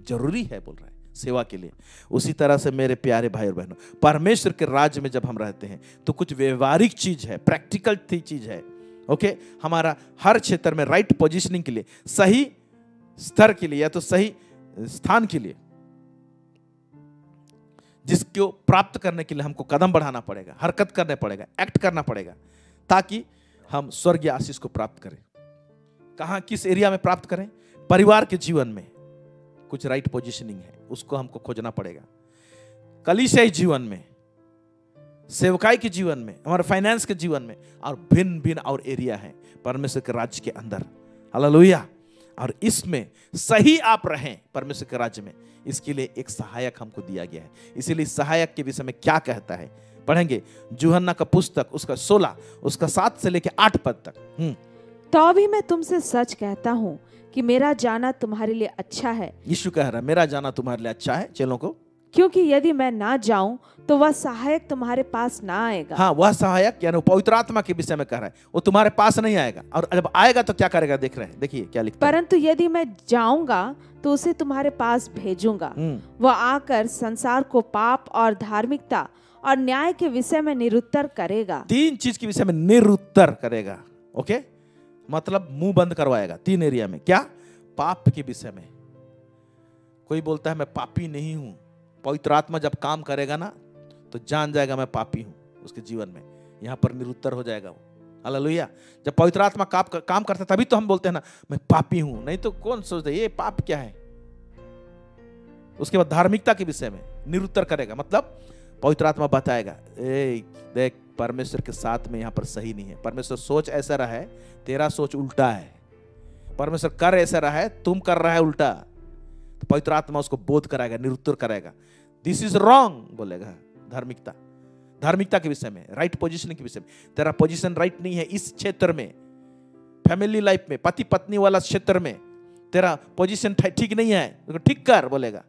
जरूरी है बोल रहा है सेवा के लिए। उसी तरह से मेरे प्यारे भाई और बहनों, परमेश्वर के राज्य में जब हम रहते हैं तो कुछ व्यवहारिक चीज है, प्रैक्टिकल चीज है। ओके, हमारा हर क्षेत्र में राइट पोजीशनिंग के लिए, सही स्तर के लिए या तो सही स्थान के लिए, जिसको प्राप्त करने के लिए हमको कदम बढ़ाना पड़ेगा, हरकत करना पड़ेगा, एक्ट करना पड़ेगा, ताकि हम स्वर्गीय आशीष को प्राप्त करें। कहां, किस एरिया में प्राप्त करें? परिवार के जीवन में कुछ राइट पोजीशनिंग है, उसको हमको खोजना पड़ेगा। कलीसियाई जीवन में, सेवकाई के जीवन में, हमारे फाइनेंस के जीवन में, और भिन्न भिन्न और एरिया है परमेश्वर के राज्य के अंदर। हालेलुया। और इसमें सही आप रहें परमेश्वर के राज्य में, इसके लिए एक सहायक हमको दिया गया है। इसीलिए सहायक के विषय में क्या कहता है पढ़ेंगे। यूहन्ना का पुस्तक उसका 16 उसका 7 से लेकर 8 पद तक। तो भी मैं तुमसे सच कहता हूँ कि मेरा जाना तुम्हारे लिए अच्छा है। यीशु कह रहा है मेरा जाना तुम्हारे लिए अच्छा है चेलों को, क्योंकि यदि मैं ना जाऊं तो वह सहायक तुम्हारे पास ना आएगा। हाँ, वह सहायक यानी पवित्र आत्मा के विषय में कह रहा है, वो तुम्हारे पास नहीं आएगा। और जब आएगा तो क्या करेगा देख रहे हैं, देखिए क्या लिखता है। परंतु यदि मैं जाऊंगा तो उसे तुम्हारे पास भेजूंगा। वह आकर संसार को पाप और धार्मिकता और न्याय के विषय में निरुत्तर करेगा। 3 चीज के विषय में निरुत्तर करेगा। ओके, मतलब मुंह बंद करवाएगा 3 एरिया में। क्या? पाप के विषय में। कोई बोलता है मैं पापी नहीं हूं, पवित्र आत्मा जब काम करेगा ना तो जान जाएगा मैं पापी हूं उसके जीवन में, यहां पर निरुत्तर हो जाएगा वो। हालेलुया। जब पवित्र आत्मा काम करता है तभी तो हम बोलते हैं ना मैं पापी हूं, नहीं तो कौन सोचता ये पाप क्या है। उसके बाद धार्मिकता के विषय में निरुत्तर करेगा, मतलब पवित्र आत्मा बताएगा ए देख परमेश्वर के साथ में यहां पर सही नहीं है, परमेश्वर सोच ऐसा रहा है, तेरा सोच उल्टा है, परमेश्वर कर ऐसा रहा है, तुम कर रहा है उल्टा। तो पवित्र आत्मा उसको बोध कराएगा, निरुत्तर कराएगा, दिस इज रॉन्ग बोलेगा। धार्मिकता के विषय में, राइट पोजीशन के विषय में, तेरा पोजीशन राइट नहीं है इस क्षेत्र में, फैमिली लाइफ में, पति पत्नी वाला क्षेत्र में तेरा पोजीशन ठीक नहीं है, तो ठीक कर बोलेगा।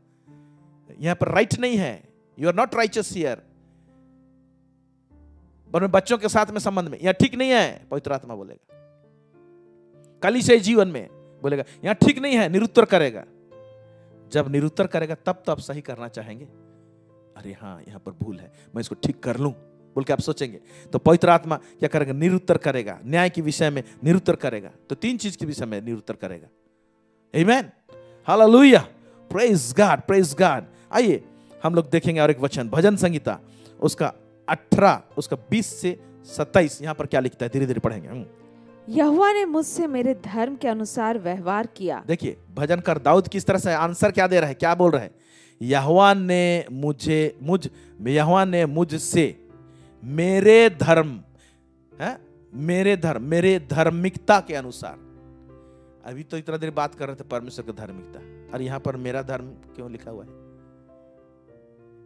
यहां पर राइट नहीं है, you are not righteous here. बच्चों के साथ में संबंध में यहां ठीक नहीं है, पवित्र आत्मा बोलेगा। कलीसियाई जीवन में बोलेगा यहां ठीक नहीं है, निरुत्तर करेगा। जब निरुत्तर करेगा तब तो आप सही करना चाहेंगे, अरे हाँ यहां पर भूल है, मैं इसको ठीक कर लूं बोल के आप सोचेंगे। तो पवित्र आत्मा क्या करेगा? निरुत्तर करेगा, न्याय के विषय में निरुत्तर करेगा। तो 3 चीज के विषय में निरुत्तर करेगा। Amen, hallelujah, praise God, praise God. आइए हम लोग देखेंगे और एक वचन, भजन संहिता उसका 18 उसका 20 से 27, यहां पर क्या लिखता है, धीरे धीरे पढ़ेंगे। यहोवा ने मुझसे मेरे धर्म के अनुसार व्यवहार किया। देखिए भजनकार दाऊद किस तरह से आंसर क्या दे रहा है, क्या बोल रहा है, यहोवा ने मुझसे मेरे धर्म है, मेरे धार्मिकता के अनुसार। अभी तो इतना देर बात कर रहे थे परमेश्वर की धार्मिकता, और यहां पर मेरा धर्म क्यों लिखा हुआ है?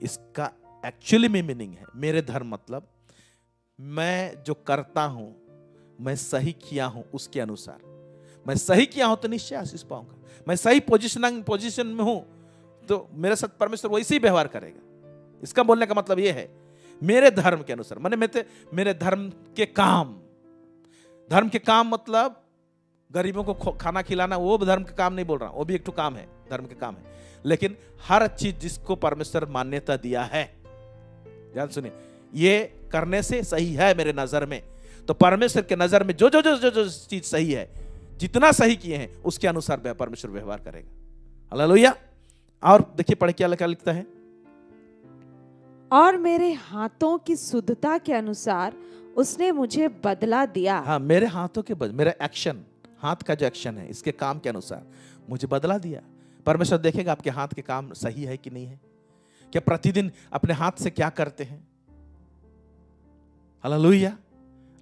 इसका एक्चुअली में मीनिंग है, मेरे धर्म मतलब मैं जो करता हूं, मैं सही किया हूं उसके अनुसार। मैं सही किया हूं तो निश्चय आशीष पाऊंगा। मैं सही पोजीशन में हूं तो मेरे साथ परमेश्वर वैसे ही व्यवहार करेगा। इसका बोलने का मतलब यह है मेरे धर्म के अनुसार, माने मेरे धर्म के काम। धर्म के काम मतलब गरीबों को खाना खिलाना, वो धर्म का काम नहीं बोल रहा, वो भी एक तो काम है, धर्म के काम है। लेकिन हर चीज जिसको परमेश्वर मान्यता दिया है, ध्यान सुनिए, ये करने से सही है मेरे नजर में, तो परमेश्वर के नजर में जो जो जो जो जो चीज सही है, जितना सही किए हैं उसके अनुसार परमेश्वर व्यवहार करेगा। हालेलुया। और देखिए पढ़े क्या लिखता है, और मेरे हाथों की शुद्धता के अनुसार उसने मुझे बदला दिया। हाँ, मेरे हाथों के मेरा एक्शन, हाथ का जो एक्शन है, इसके काम के अनुसार मुझे बदला दिया। परमेश्वर देखेगा आपके हाथ के काम सही है कि नहीं है, क्या प्रतिदिन अपने हाथ से क्या करते हैं। हालेलुया।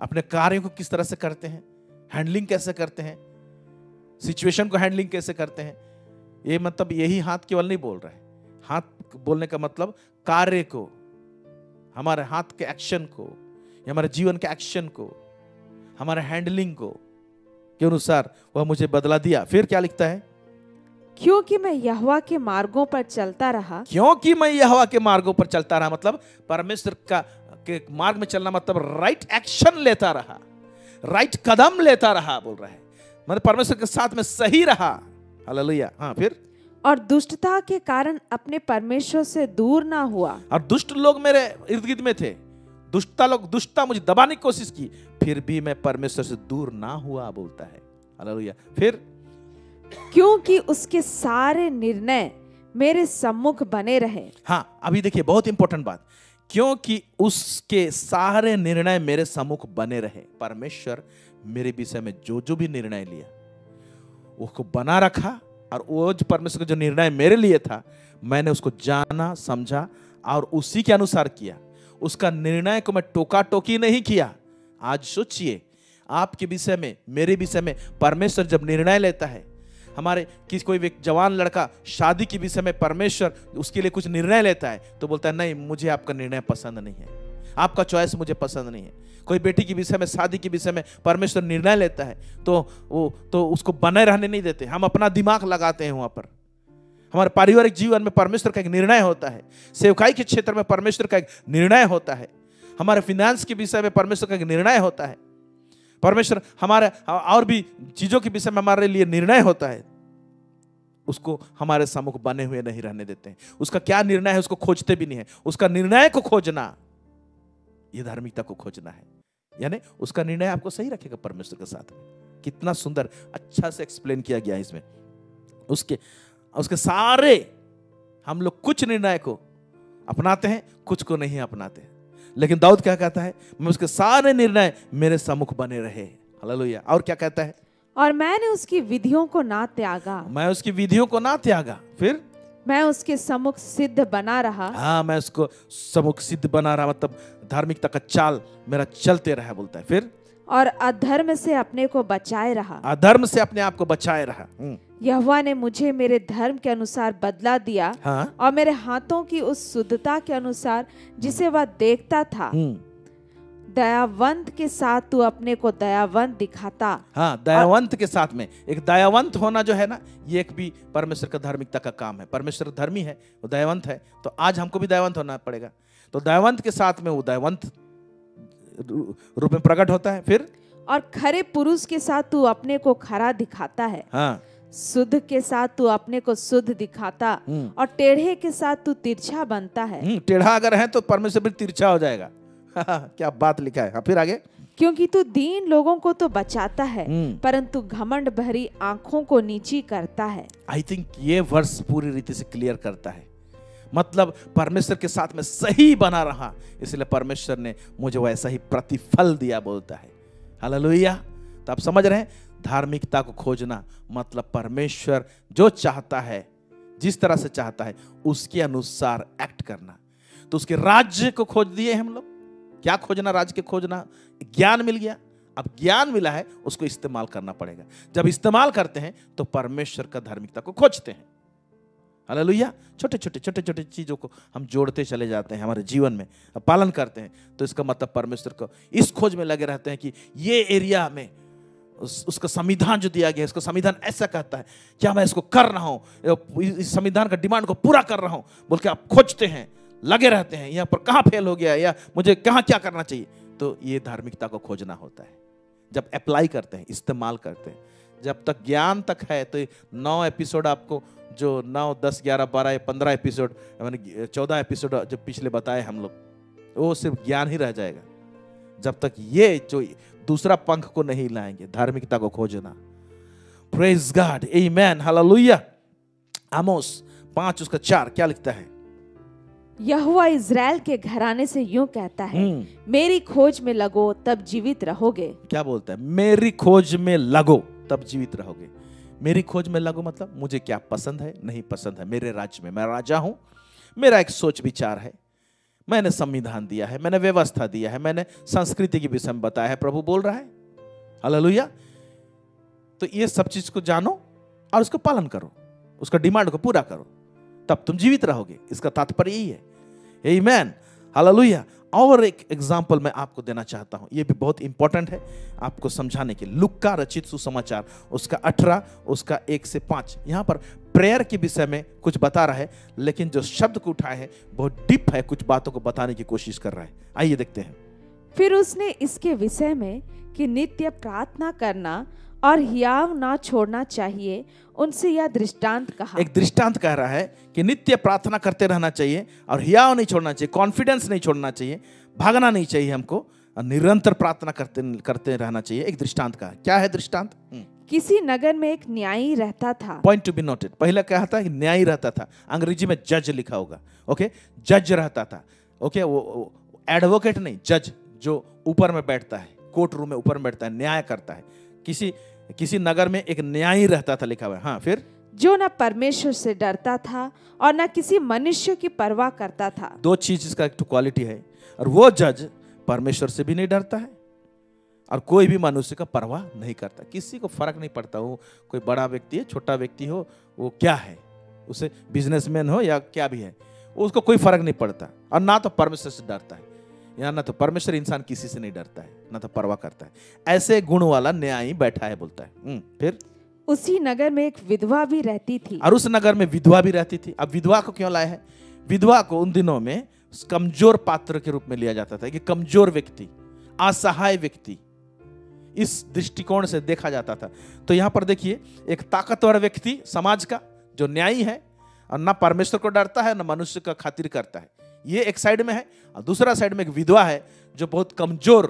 अपने कार्यों को किस तरह से करते हैं, हैंडलिंग कैसे करते हैं, सिचुएशन को हैंडलिंग कैसे करते हैं। ये मतलब यही हाथ केवल नहीं बोल रहा है, हाथ बोलने का मतलब कार्य को, हमारे हाथ के एक्शन को, हमारे जीवन के एक्शन को, हमारे हैंडलिंग को के अनुसार वह मुझे बदला दिया। फिर क्या लिखता है, क्योंकि मैं यहोवा के मार्गों पर चलता रहा। क्योंकि मैं यहोवा के मार्गों पर चलता रहा मतलब परमेश्वर का के मार्ग में चलना मतलब राइट एक्शन लेता रहा, राइट कदम लेता रहा बोल रहा है, मतलब परमेश्वर के साथ में सही रहा। हालेलुया। हाँ, फिर और दुष्टता के कारण अपने परमेश्वर से दूर ना हुआ। और दुष्ट लोग मेरे इर्द गिर्द में थे, दुष्टता मुझे दबाने की कोशिश की, फिर भी मैं परमेश्वर से दूर ना हुआ बोलता है। हालेलुया। फिर क्योंकि उसके सारे निर्णय मेरे सम्मुख बने रहे। हाँ, अभी देखिए बहुत इंपॉर्टेंट बात, क्योंकि उसके सारे निर्णय मेरे सम्मुख बने रहे। परमेश्वर मेरे विषय में जो जो भी निर्णय लिया उसको बना रखा, और वो जो परमेश्वर का जो निर्णय मेरे लिए था, मैंने उसको जाना, समझा और उसी के अनुसार किया। उसका निर्णय को मैं टोका टोकी नहीं किया। आज सोचिए आपके विषय में, मेरे विषय में परमेश्वर जब निर्णय लेता है, हमारे कोई जवान लड़का शादी के विषय में परमेश्वर उसके लिए कुछ निर्णय लेता है, तो बोलता है नहीं, मुझे आपका निर्णय पसंद नहीं है, आपका चॉइस मुझे पसंद नहीं है। कोई बेटी के विषय में, शादी के विषय में परमेश्वर निर्णय लेता है, तो उसको बने रहने नहीं देते, हम अपना दिमाग लगाते हैं वहां पर। हमारे पारिवारिक जीवन में परमेश्वर का एक निर्णय होता है, सेवकाई के क्षेत्र में परमेश्वर का एक निर्णय होता है, हमारे फाइनेंस के विषय में परमेश्वर का एक निर्णय होता है, परमेश्वर हमारे और भी चीजों के विषय में हमारे लिए निर्णय होता है। उसको हमारे सम्मुख बने हुए नहीं रहने देते हैं। उसका क्या निर्णय है उसको खोजते भी नहीं है। उसका निर्णय को खोजना, यह धार्मिकता को खोजना है, यानी उसका निर्णय आपको सही रखेगा परमेश्वर के साथ में। कितना सुंदर, अच्छा से एक्सप्लेन किया गया है इसमें। उसके सारे, हम लोग कुछ निर्णय को अपनाते हैं, कुछ को नहीं अपनाते, लेकिन दाऊद क्या कहता है, मैं उसके सारे निर्णय मेरे सम्मुख बने रहे। हालेलुया। और क्या कहता है, और मैंने उसकी विधियों को ना त्यागा। मैं उसकी विधियों को ना त्यागा। फिर मैं उसके सम्मुख सिद्ध बना रहा। हाँ, मैं उसको सम्मुख सिद्ध बना रहा, मतलब धार्मिकता का चाल मेरा चलते रहा बोलता है। फिर और अधर्म से अपने को बचाए रहा। अधर्म से अपने आप को बचाए रहा। यहोवा ने मुझे मेरे धर्म के अनुसार बदला दिया। हाँ? और मेरे हाथों की उस शुद्धता के अनुसार जिसे वह देखता था। दयावंत के साथ तू अपने को दयावंत दिखाता। हाँ, दयावंत के साथ में, एक दयावंत होना जो है ना, ये एक भी परमेश्वर का धार्मिकता का काम है। परमेश्वर धर्मी है, वो दयावंत है, तो आज हमको भी दयावंत होना पड़ेगा। तो दयावंत के साथ में वो दयावंत रूप में प्रकट होता है। फिर और खरे पुरुष के साथ तू अपने को खरा दिखाता है। हाँ, शुद्ध के साथ तू अपने को शुद्ध दिखाता। और टेढ़े के साथ तू तिरछा बनता है। टेढ़ा अगर है तो परमेश्वर भी तिरछा हो जाएगा। क्या बात लिखा है। हाँ, फिर आगे, क्योंकि तू दीन लोगों को तो बचाता है, परंतु घमंड भरी आंखों को नीची करता है। आई थिंक ये वर्ष पूरी रीति से क्लियर करता है। मतलब परमेश्वर के साथ में सही बना रहा, इसलिए परमेश्वर ने मुझे वैसा ही प्रतिफल दिया बोलता है। हालेलुया। तो आप समझ रहे हैं, धार्मिकता को खोजना मतलब परमेश्वर जो चाहता है, जिस तरह से चाहता है उसके अनुसार एक्ट करना। तो उसके राज्य को खोज दिए हम लोग। क्या खोजना? राज्य के खोजना। ज्ञान मिल गया, अब ज्ञान मिला है उसको इस्तेमाल करना पड़ेगा। जब इस्तेमाल करते हैं तो परमेश्वर का धार्मिकता को खोजते हैं। हालेलुया। छोटे छोटे चीजों को हम जोड़ते चले जाते हैं हमारे जीवन में, पालन करते हैं। तो इसका मतलब परमेश्वर को इस खोज में लगे रहते हैं कि ये एरिया में उसका संविधान जो दिया गया है, इसका संविधान ऐसा कहता है, क्या मैं इसको कर रहा हूं, इस संविधान का डिमांड को पूरा कर रहा हूं बोल के आप खोजते हैं, लगे रहते हैं। यहाँ पर कहाँ फेल हो गया या मुझे कहाँ क्या करना चाहिए। तो ये धार्मिकता को खोजना होता है। जब अप्लाई करते हैं, इस्तेमाल करते हैं, जब तक ज्ञान तक है तो 9 एपिसोड आपको, जो 9, 10, 11, 12, 15 एपिसोड, मैंने 14 एपिसोड जो पिछले बताए हम लोग, वो सिर्फ ज्ञान ही रह जाएगा। जब तक ये जो दूसरा पंख को नहीं लाएंगे, धार्मिकता को खोजना। प्रेज गॉड, आमेन, हालेलुया। आमोस 5 उसका 4 क्या लिखता है? यहोवा इज़राइल के घराने से यूं कहता है, मेरी खोज में लगो तब जीवित रहोगे। क्या बोलता है? मेरी खोज में लगो तब जीवित रहोगे। मेरी खोज में लगो मतलब मुझे क्या पसंद है, नहीं पसंद है। मेरे राज्य में मैं राजा हूं, मेरा एक सोच विचार है, मैंने संविधान दिया है, मैंने व्यवस्था दिया है, मैंने संस्कृति के विषय में बताया है, प्रभु बोल रहा है। हालेलुया। तो ये सब चीज को जानो और उसको पालन करो, उसका डिमांड को पूरा करो, तब तुम जीवित रहोगे। इसका तात्पर्य यही है। आमेन, हालेलुया। और एक एग्जाम्पल मैं आपको देना चाहता हूं, यह भी बहुत इंपॉर्टेंट है आपको समझाने के लिए। लुक्का रचित सुसमाचार उसका 18 उसका 1 से 5, यहां पर प्रेयर के विषय में कुछ बता रहा है, लेकिन जो शब्द को उठाए है बहुत डीप है, कुछ बातों को बताने की कोशिश कर रहा है। आइए देखते हैं। फिर उसने इसके विषय में कि नित्य प्रार्थना करना और हियाव ना छोड़ना चाहिए, उनसे यह दृष्टांत कहा। एक दृष्टांत कह रहा है कि नित्य प्रार्थना करते रहना चाहिए और हियाव नहीं छोड़ना चाहिए, कॉन्फिडेंस नहीं छोड़ना चाहिए, भागना नहीं चाहिए हमको, और निरंतर प्रार्थना करते रहना चाहिए। एक दृष्टांत का क्या है दृष्टांत? किसी नगर में एक न्यायी रहता था। Point to be noted. पहले क्या था कि न्यायी रहता था, अंग्रेजी में जज लिखा होगा। ओके, जज रहता था। ओके, वो एडवोकेट नहीं, जज जो ऊपर में बैठता है, कोर्ट रूम में ऊपर में बैठता है, न्याय करता है। किसी नगर में एक न्यायी रहता था, लिखा हुआ है। हाँ, फिर जो न परमेश्वर से डरता था और न किसी मनुष्य की परवाह करता था। 2 चीज इसका एक क्वालिटी है। और वो जज परमेश्वर से भी नहीं डरता है और कोई भी मनुष्य का परवाह नहीं करता। किसी को फर्क नहीं पड़ता, वो कोई बड़ा व्यक्ति है, छोटा व्यक्ति हो, वो क्या है, उसे बिजनेसमैन हो या क्या भी है, उसको कोई फर्क नहीं पड़ता। और ना तो परमेश्वर से डरता है, या ना तो परमेश्वर इंसान किसी से नहीं डरता है, ना तो परवाह करता है। ऐसे गुण वाला न्यायी बैठा है, बोलता है। फिर उसी नगर में एक विधवा भी रहती थी। और उस नगर में विधवा भी रहती थी। अब विधवा को क्यों लाया है? विधवा को उन दिनों में कमजोर पात्र के रूप में लिया जाता था, कि कमजोर व्यक्ति, असहाय व्यक्ति, इस दृष्टिकोण से देखा जाता था। तो यहां पर देखिए, एक ताकतवर व्यक्ति समाज का जो न्यायी है और ना परमेश्वर को डरता है ना मनुष्य का खातिर करता है, ये एक साइड में है। और दूसरा साइड में एक विधवा है जो बहुत कमजोर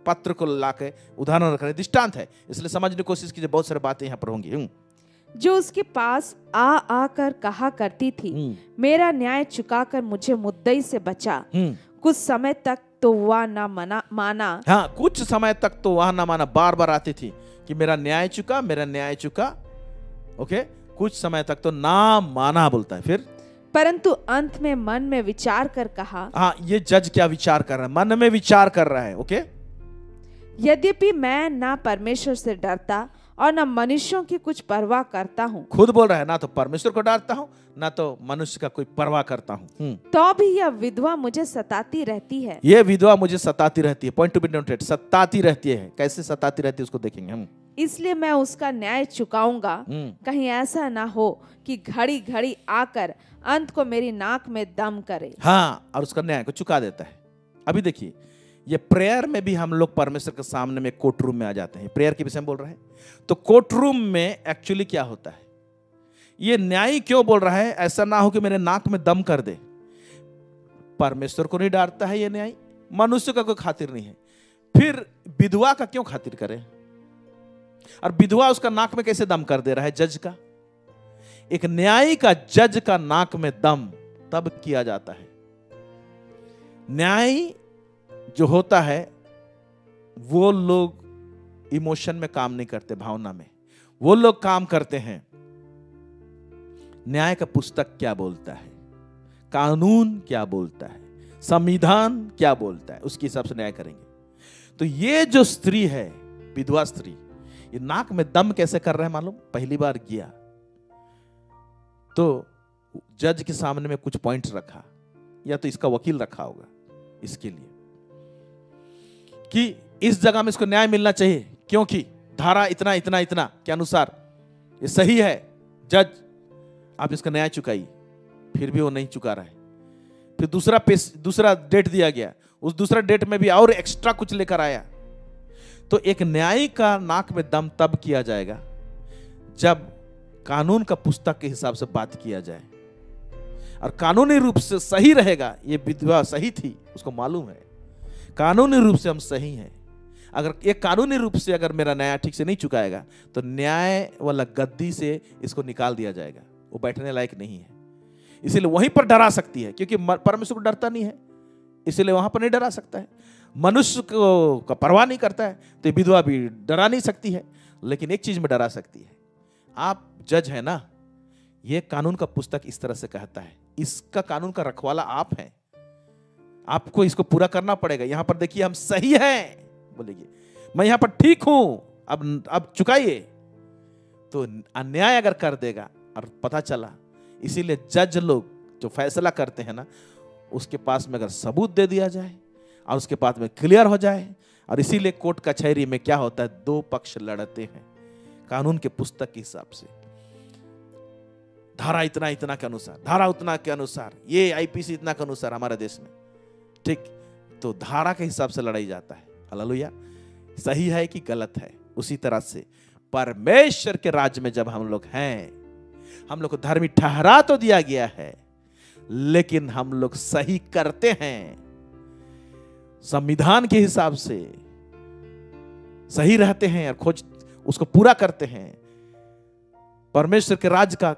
पात्र को लाके उदाहरण रख रहे, दृष्टांत है, इसलिए समझने की कोशिश कीजिए। बहुत सारी बातें यहाँ पर होंगी। जो उसके पास आकर कहा करती थी, मेरा न्याय चुकाकर मुझे मुद्दई से बचा। कुछ समय तक तो वह ना माना। हाँ, कुछ समय तक तो वह ना माना, बार बार आती थी कि मेरा न्याय चुका, मेरा न्याय चुका। ओके, कुछ समय तक तो ना माना बोलता है। फिर परंतु अंत में मन में विचार कर कहा। हाँ, ये जज क्या विचार कर रहा है? मन में विचार कर रहा है। ओके, यद्यपि मैं ना परमेश्वर से डरता और ना मनुष्यों की कुछ परवाह करता हूँ। खुद बोल रहा है, ना तो परमेश्वर को डरता हूँ ना तो मनुष्य का कोई परवाह करता हूँ, तो भी यह विधवा मुझे सताती रहती है। ये विधवा मुझे सताती रहती है। पॉइंट टू बी नोटेड, सताती रहती है। कैसे सताती रहती है उसको देखेंगे हम। इसलिए मैं उसका न्याय चुकाऊंगा, कहीं ऐसा ना हो कि घड़ी घड़ी आकर अंत को मेरी नाक में दम करे। हाँ, और उसका न्याय को चुका देता है। अभी देखिए, ये प्रेयर में भी हम लोग परमेश्वर के सामने में कोर्ट रूम में आ जाते हैं। प्रेयर के विषय में बोल रहे हैं, तो कोर्ट रूम में एक्चुअली क्या होता है? ये न्यायी क्यों बोल रहा है ऐसा ना हो कि मेरे नाक में दम कर दे? परमेश्वर को नहीं डांटता है ये न्यायी, मनुष्य का कोई खातिर नहीं है, फिर विधवा का क्यों खातिर करे? और विधवा उसका नाक में कैसे दम कर दे रहा है जज का? एक न्यायी का जज का नाक में दम तब किया जाता है। न्यायी जो होता है वो लोग इमोशन में काम नहीं करते, भावना में। वो लोग काम करते हैं न्याय का पुस्तक क्या बोलता है, कानून क्या बोलता है, संविधान क्या बोलता है, उसके हिसाब से न्याय करेंगे। तो ये जो स्त्री है, विधवा स्त्री, ये नाक में दम कैसे कर रहा है मालूम? पहली बार गया तो जज के सामने में कुछ पॉइंट्स रखा, या तो इसका वकील रखा होगा इसके लिए कि इस जगह में इसको न्याय मिलना चाहिए, क्योंकि धारा इतना इतना इतना के अनुसार ये सही है। जज, आप इसका न्याय चुकाइए। फिर भी वो नहीं चुका रहा है। फिर दूसरा डेट दिया गया, उस दूसरा डेट में भी और एक्स्ट्रा कुछ लेकर आया। तो एक न्यायी का नाक में दम तब किया जाएगा जब कानून का पुस्तक के हिसाब से बात किया जाए और कानूनी रूप से सही रहेगा। ये विधवा सही थी, उसको मालूम है कानूनी रूप से हम सही हैं। अगर एक कानूनी रूप से अगर मेरा न्याय ठीक से नहीं चुकाएगा तो न्याय वाला गद्दी से इसको निकाल दिया जाएगा, वो बैठने लायक नहीं है। इसीलिए वहीं पर डरा सकती है, क्योंकि परमेश्वर को डरता नहीं है, इसीलिए वहां पर नहीं डरा सकता है। मनुष्य को का परवाह नहीं करता है, तो विधवा भी डरा नहीं सकती है। लेकिन एक चीज में डरा सकती है, आप जज है ना, ये कानून का पुस्तक इस तरह से कहता है, इसका कानून का रखवाला आप हैं, आपको इसको पूरा करना पड़ेगा। यहां पर देखिए हम सही हैं, बोलेगी मैं यहां पर ठीक हूं, अब चुकाइए। तो अन्याय अगर कर देगा और पता चला, इसीलिए जज लोग जो फैसला करते हैं ना, उसके पास में अगर सबूत दे दिया जाए और उसके पास में क्लियर हो जाए, और इसीलिए कोर्ट कचहरी में क्या होता है, दो पक्ष लड़ते हैं कानून के पुस्तक के हिसाब से, धारा इतना इतना के अनुसार, धारा उतना के अनुसार, ये आईपीसी इतना के अनुसार हमारे देश में, ठीक। तो धारा के हिसाब से लड़ाई जाता है। हालेलुया। सही है कि गलत है। उसी तरह से परमेश्वर के राज्य में जब हम लोग हैं, हम लोग को धर्मी ठहरा तो दिया गया है, लेकिन हम लोग सही करते हैं, संविधान के हिसाब से सही रहते हैं और खोज उसको पूरा करते हैं, परमेश्वर के राज्य का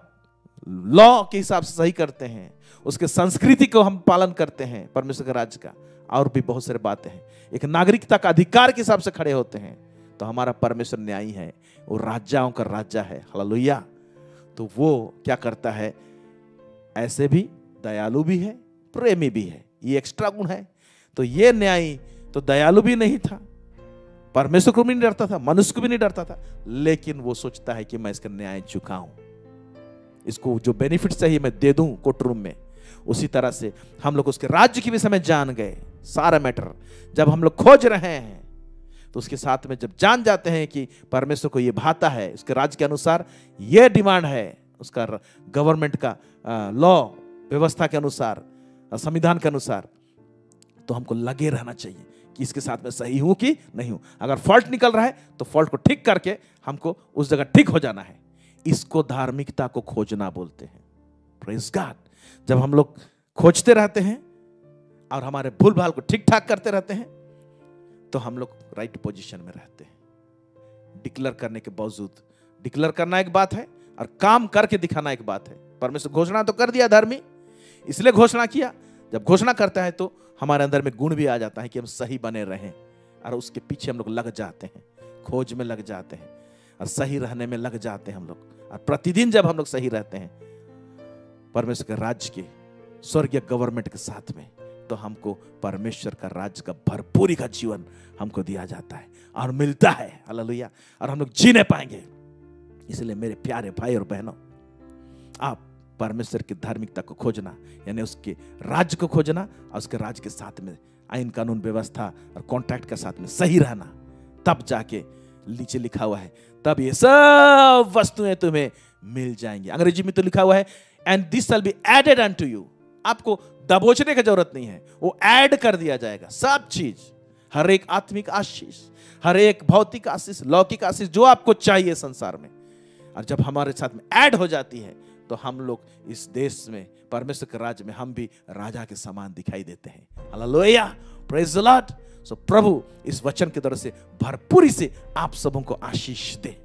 लॉ के हिसाब से सही करते हैं, उसके संस्कृति को हम पालन करते हैं परमेश्वर के राज्य का, और भी बहुत सारी बातें हैं। एक नागरिकता का अधिकार के हिसाब से खड़े होते हैं, तो हमारा परमेश्वर न्यायी है, वो राजाओं का राजा है। हालेलुया। तो वो क्या करता है, ऐसे भी दयालु भी है, प्रेमी भी है, ये एक्स्ट्रा गुण है। तो ये न्यायी तो दयालु भी नहीं था, परमेश्वर को भी नहीं डरता था, मनुष्य को भी नहीं डरता था, लेकिन वो सोचता है कि मैं इसका न्याय चुकाऊं, इसको जो बेनिफिट चाहिए मैं दे दूं कोर्ट रूम में। उसी तरह से हम लोग उसके राज्य के विषय में जान गए, सारा मैटर जब हम लोग खोज रहे हैं, तो उसके साथ में जब जान जाते हैं कि परमेश्वर को ये भाता है, उसके राज्य के अनुसार ये डिमांड है, उसका गवर्नमेंट का लॉ व्यवस्था के अनुसार, संविधान के अनुसार, तो हमको लगे रहना चाहिए कि इसके साथ में सही हूं कि नहीं हूं। अगर फॉल्ट निकल रहा है तो फॉल्ट को ठीक करके हमको उस जगह ठीक हो जाना है। इसको धार्मिकता को खोजना बोलते हैं। Praise God. जब हम लोग खोजते रहते हैं और हमारे भूल भाल को ठीक ठाक करते रहते हैं, तो हम लोग राइट पोजीशन में रहते हैं। डिक्लेयर करने के बावजूद, डिक्लेयर करना एक बात है और काम करके दिखाना एक बात है। परमेश्वर घोषणा तो कर दिया धर्मी, इसलिए घोषणा किया। जब घोषणा करता है तो हमारे अंदर में गुण भी आ जाता है कि हम सही बने रहें, और उसके पीछे हम लोग लग जाते हैं, खोज में लग जाते हैं और सही रहने में लग जाते हैं हम लोग। और प्रतिदिन जब हम लोग सही रहते हैं परमेश्वर के राज्य के स्वर्गीय गवर्नमेंट के साथ में, तो हमको परमेश्वर का राज्य का भरपूरी का जीवन हमको दिया जाता है और मिलता है। हालेलुया। और हम लोग जीने पाएंगे। इसलिए मेरे प्यारे भाई और बहनों, आप परमेश्वर की धार्मिकता को खोजना, यानी उसके राज्य को खोजना, और उसके राज्य के साथ में आईन कानून व्यवस्था और कॉन्ट्रैक्ट के साथ में सही रहना, तब जाके नीचे लिखा हुआ है, तब ये सब वस्तुएं तुम्हें मिल जाएंगी। अंग्रेजी में तो लिखा हुआ है and this shall be added unto you. आपको दबोचने की जरूरत नहीं है, वो ऐड कर दिया जाएगा। सब चीज, हर एक आत्मिक आशीष, हर एक भौतिक आशीष, लौकिक आशीष जो आपको चाहिए संसार में, और जब हमारे साथ में ऐड हो जाती है, तो हम लोग इस देश में परमेश्वर के राज्य में हम भी राजा के समान दिखाई देते हैं। Hallelujah. Praise the Lord. So प्रभु इस वचन के द्वारा से भरपूरी से आप सबों को आशीष दे।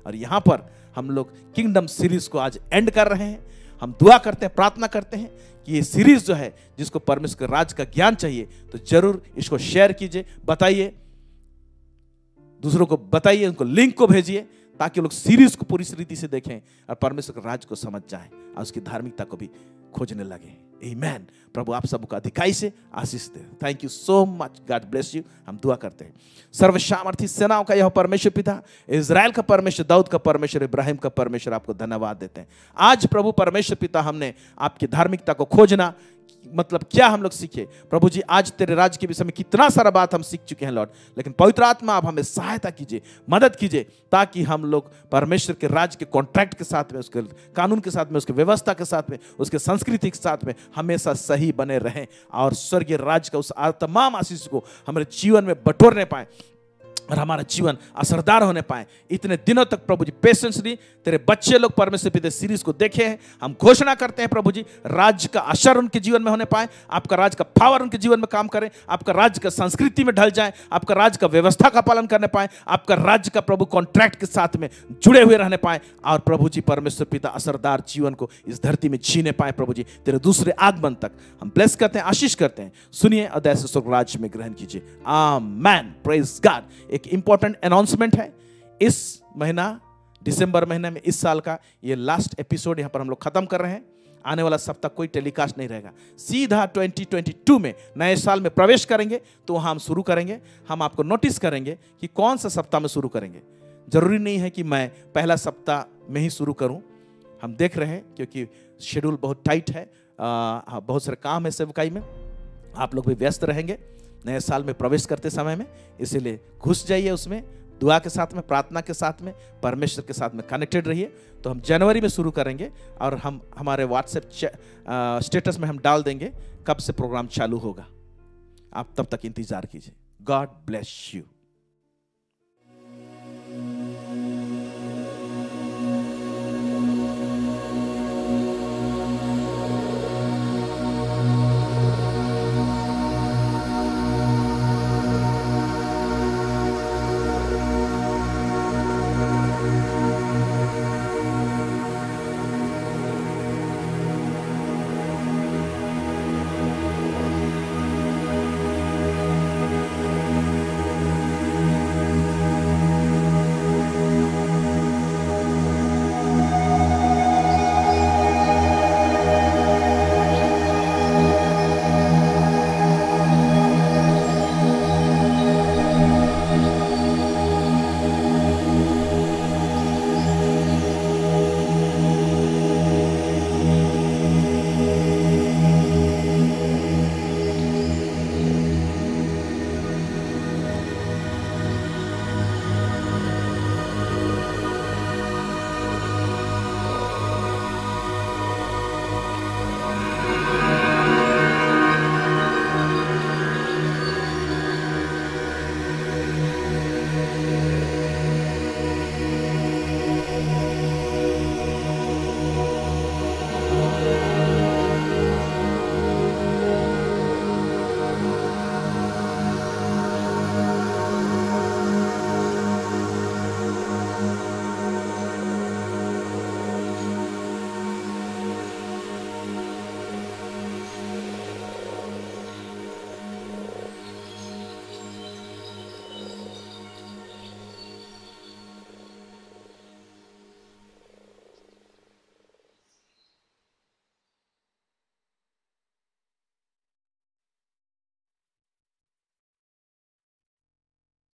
और यहाँ पर हम लोग किंगडम सीरीज को आज एंड कर रहे हैं। हम दुआ करते हैं, प्रार्थना करते हैं कि ये सीरीज जो है, जिसको परमेश्वर के राज का ज्ञान चाहिए, तो जरूर इसको शेयर कीजिए, बताइए, दूसरों को बताइए, उनको लिंक को भेजिए, ताकि लोग सीरीज को पूरी रीति से देखें और परमेश्वर के राज को समझ जाएं और उसकी धार्मिकता को भी खोजने लगे। आमीन। प्रभु आप सबको अधिकाई से आशीष दे। Thank you so much, God bless you. हम दुआ करते हैं। सर्वसामर्थी सेनाओं का यह परमेश्वर पिता, इज़राइल का परमेश्वर, दाऊद का परमेश्वर, इब्राहिम का परमेश्वर, आपको धन्यवाद देते हैं। आज प्रभु परमेश्वर पिता, हमने आपकी धार्मिकता को खोजना मतलब क्या हम लोग सीखे प्रभु जी। आज तेरे राज्य के विषय में कितना सारा बात हम सीख चुके हैं लॉर्ड, लेकिन पवित्र आत्मा आप हमें सहायता कीजिए, मदद कीजिए, ताकि हम लोग परमेश्वर के राज्य के कॉन्ट्रैक्ट के साथ में, उसके कानून के साथ में, उसके व्यवस्था के साथ में, उसके संस्कृति के साथ में हमेशा सही बने रहें और स्वर्गीय राज्य का उस तमाम आशीष को हमारे जीवन में बटोरने पाए और हमारा जीवन असरदार होने पाए। इतने दिनों तक प्रभु जी पेशेंस ली, तेरे बच्चे लोग परमेश्वर पिता सीरीज को देखे हैं। हम घोषणा करते हैं प्रभु जी, राज्य का असर उनके जीवन में होने पाए, आपका राज्य का पावर उनके जीवन में काम करे, आपका राज्य का संस्कृति में ढल जाए, आपका राज्य का व्यवस्था का पालन करने पाए, आपका राज्य का प्रभु कॉन्ट्रैक्ट के साथ में जुड़े हुए रहने पाए, और प्रभु जी परमेश्वर पिता असरदार जीवन को इस धरती में जीने पाए। प्रभु जी तेरे दूसरे आगमन तक हम ब्लेस करते हैं, आशीष करते हैं। सुनिए और दया से स्वर्ग राज्य में ग्रहण कीजिए। आमेन। Praise God. एक इंपॉर्टेंट अनाउंसमेंट है, इस महीना दिसंबर महीने में इस साल का ये लास्ट एपिसोड यहाँ पर हम लोग खत्म कर रहे हैं। आने वाला सप्ताह कोई टेलीकास्ट नहीं रहेगा, सीधा 2022 में नए साल में प्रवेश करेंगे तो वहाँ हम शुरू करेंगे। हम आपको नोटिस करेंगे कि कौन सा सप्ताह में शुरू करेंगे। जरूरी नहीं है कि मैं पहला सप्ताह में ही शुरू करूँ, हम देख रहे हैं क्योंकि शेड्यूल बहुत टाइट है, बहुत सारे काम है सेवकाई में, आप लोग भी व्यस्त रहेंगे नए साल में प्रवेश करते समय में, इसीलिए घुस जाइए उसमें, दुआ के साथ में, प्रार्थना के साथ में, परमेश्वर के साथ में कनेक्टेड रहिए। तो हम जनवरी में शुरू करेंगे और हम हमारे व्हाट्सएप स्टेटस में हम डाल देंगे कब से प्रोग्राम चालू होगा। आप तब तक इंतजार कीजिए। God bless you.